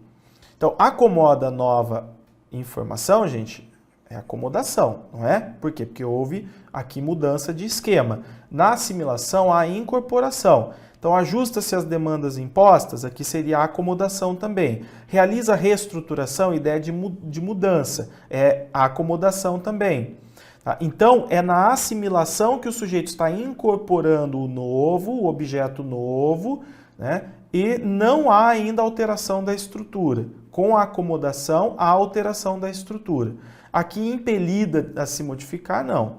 Então, acomoda a nova informação, gente, é acomodação, não é? Por quê? Porque houve aqui mudança de esquema. Na assimilação, há incorporação. Então, ajusta-se às demandas impostas, aqui seria a acomodação também. Realiza a reestruturação, ideia de mudança, é a acomodação também. Tá? Então, é na assimilação que o sujeito está incorporando o novo, o objeto novo, né? E não há ainda alteração da estrutura. Com a acomodação, há alteração da estrutura. Aqui, impelida a se modificar, não.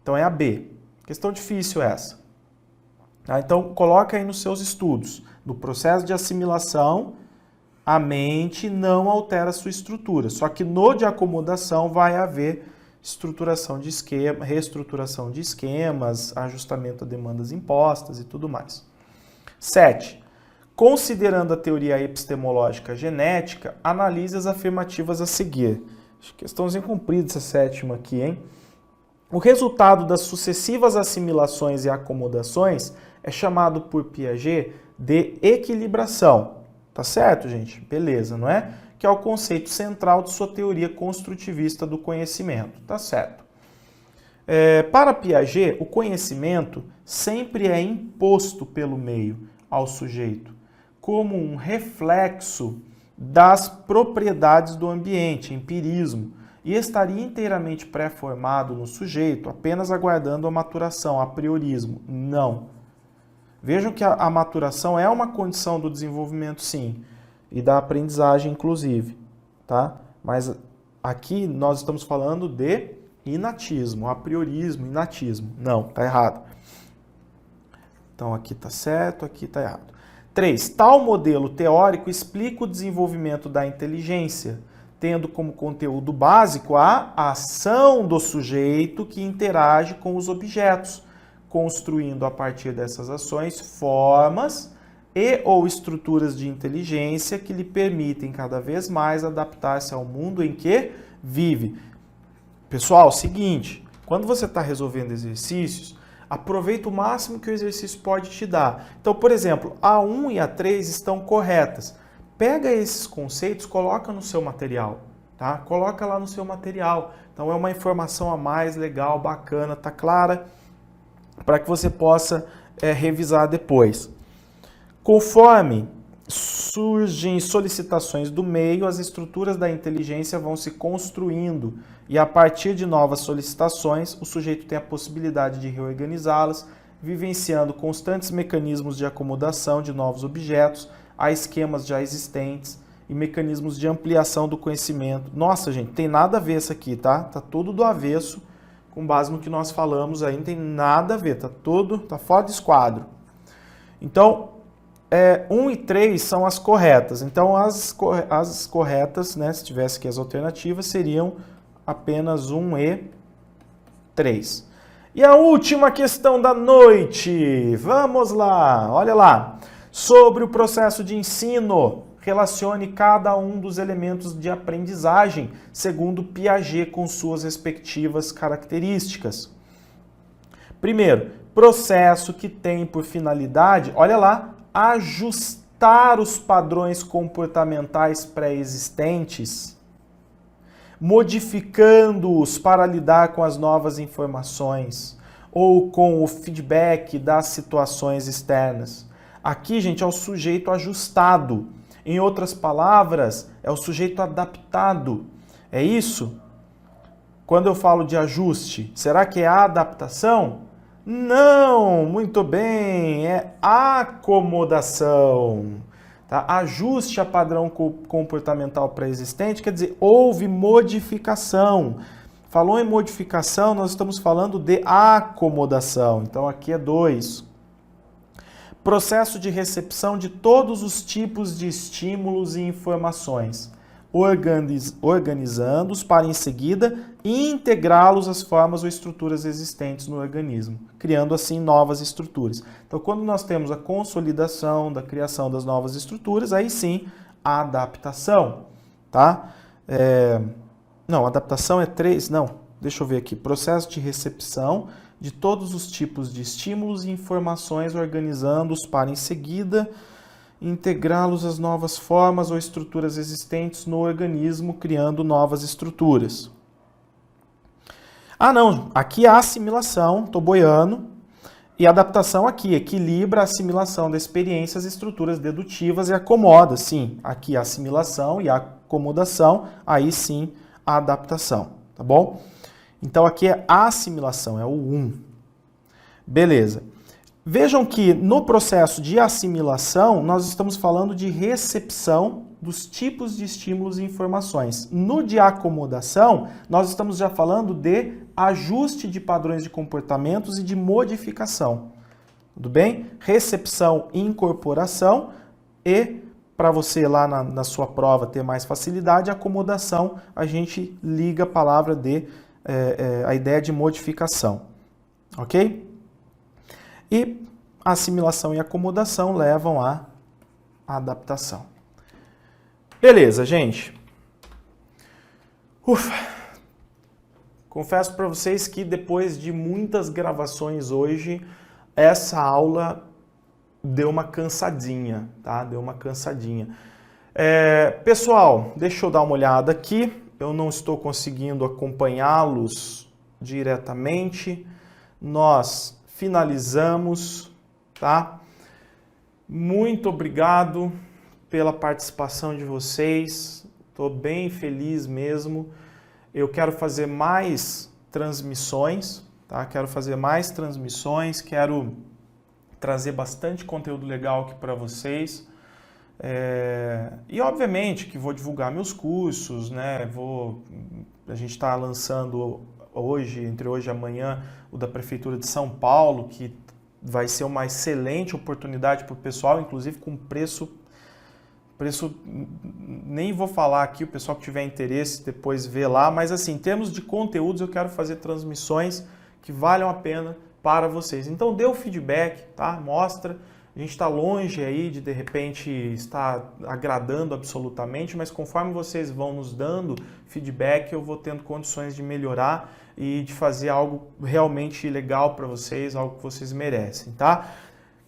Então, é a B. Questão difícil essa. Tá? Então, coloca aí nos seus estudos. No processo de assimilação, a mente não altera a sua estrutura. Só que no de acomodação vai haver estruturação de esquema, reestruturação de esquemas, ajustamento a demandas impostas e tudo mais. 7. Considerando a teoria epistemológica genética, analise as afirmativas a seguir. Questãozinha comprida essa sétima aqui, hein? O resultado das sucessivas assimilações e acomodações é chamado por Piaget de equilibração. Tá certo, gente? Beleza, não é? Que é o conceito central de sua teoria construtivista do conhecimento. Tá certo. Para Piaget, o conhecimento sempre é imposto pelo meio ao sujeito, como um reflexo das propriedades do ambiente, empirismo, e estaria inteiramente pré-formado no sujeito, apenas aguardando a maturação, a priorismo. Não. Vejam que a maturação é uma condição do desenvolvimento, sim, e da aprendizagem, inclusive, tá? Mas aqui nós estamos falando de inatismo, apriorismo, inatismo. Não, tá errado. Então aqui tá certo, aqui tá errado. 3. Tal modelo teórico explica o desenvolvimento da inteligência, tendo como conteúdo básico a ação do sujeito que interage com os objetos, construindo a partir dessas ações formas e ou estruturas de inteligência que lhe permitem cada vez mais adaptar-se ao mundo em que vive. Pessoal, seguinte, quando você está resolvendo exercícios, aproveita o máximo que o exercício pode te dar. Então, por exemplo, a 1 e a 3 estão corretas. Pega esses conceitos, coloca no seu material, tá? Coloca lá no seu material. Então, é uma informação a mais legal, bacana, tá clara, para que você possa revisar depois. Conforme surgem solicitações do meio, as estruturas da inteligência vão se construindo e, a partir de novas solicitações, o sujeito tem a possibilidade de reorganizá-las, vivenciando constantes mecanismos de acomodação de novos objetos a esquemas já existentes e mecanismos de ampliação do conhecimento. Nossa, gente, tem nada a ver isso aqui, tá? Tá tudo do avesso, com base no que nós falamos aí, não tem nada a ver, tá fora do esquadro. Então, 1 e 3 são as corretas. Então, as corretas, né, se tivesse aqui as alternativas, seriam apenas 1 e 3. E a última questão da noite. Vamos lá, olha lá. Sobre o processo de ensino, relacione cada um dos elementos de aprendizagem, segundo Piaget, com suas respectivas características. Primeiro, processo que tem por finalidade, olha lá, ajustar os padrões comportamentais pré-existentes, modificando-os para lidar com as novas informações ou com o feedback das situações externas. Aqui, gente, é o sujeito ajustado. Em outras palavras, é o sujeito adaptado. É isso? Quando eu falo de ajuste, será que é a adaptação? Não, muito bem, é acomodação. Tá? Ajuste a padrão comportamental pré-existente, quer dizer, houve modificação. Falou em modificação, nós estamos falando de acomodação. Então aqui é 2. Processo de recepção de todos os tipos de estímulos e informações, organizando-os para em seguida integrá-los às formas ou estruturas existentes no organismo, criando assim novas estruturas. Então, quando nós temos a consolidação da criação das novas estruturas, aí sim a adaptação, tá? Não, adaptação é 3, não, deixa eu ver aqui, processo de recepção de todos os tipos de estímulos e informações, organizando-os para em seguida integrá-los às novas formas ou estruturas existentes no organismo, criando novas estruturas. Ah, não, aqui há assimilação, estou boiando, e adaptação aqui, equilibra a assimilação da experiência às estruturas dedutivas e acomoda, sim, aqui a assimilação e a acomodação, aí sim a adaptação, tá bom? Então aqui é a assimilação, é o 1. Beleza. Vejam que no processo de assimilação, nós estamos falando de recepção dos tipos de estímulos e informações. No de acomodação, nós estamos já falando de ajuste de padrões de comportamentos e de modificação. Tudo bem? Recepção e incorporação e, para você lá na sua prova ter mais facilidade, acomodação, a gente liga a palavra de a ideia de modificação, ok? E assimilação e acomodação levam à adaptação. Beleza, gente? Ufa! Confesso para vocês que depois de muitas gravações hoje, essa aula deu uma cansadinha, tá? Deu uma cansadinha. Pessoal, deixa eu dar uma olhada aqui. Eu não estou conseguindo acompanhá-los diretamente. Nós finalizamos, tá? Muito obrigado pela participação de vocês. Estou bem feliz mesmo. Eu quero fazer mais transmissões, tá? Quero fazer mais transmissões, quero trazer bastante conteúdo legal aqui para vocês. E obviamente que vou divulgar meus cursos, né? A gente está lançando hoje, entre hoje e amanhã, o da Prefeitura de São Paulo, que vai ser uma excelente oportunidade para o pessoal, inclusive com preço, nem vou falar aqui, o pessoal que tiver interesse depois vê lá, mas assim, em termos de conteúdos eu quero fazer transmissões que valham a pena para vocês. Então dê o feedback, tá? Mostra A gente está longe aí de repente estar agradando absolutamente, mas conforme vocês vão nos dando feedback, eu vou tendo condições de melhorar e de fazer algo realmente legal para vocês, algo que vocês merecem, tá?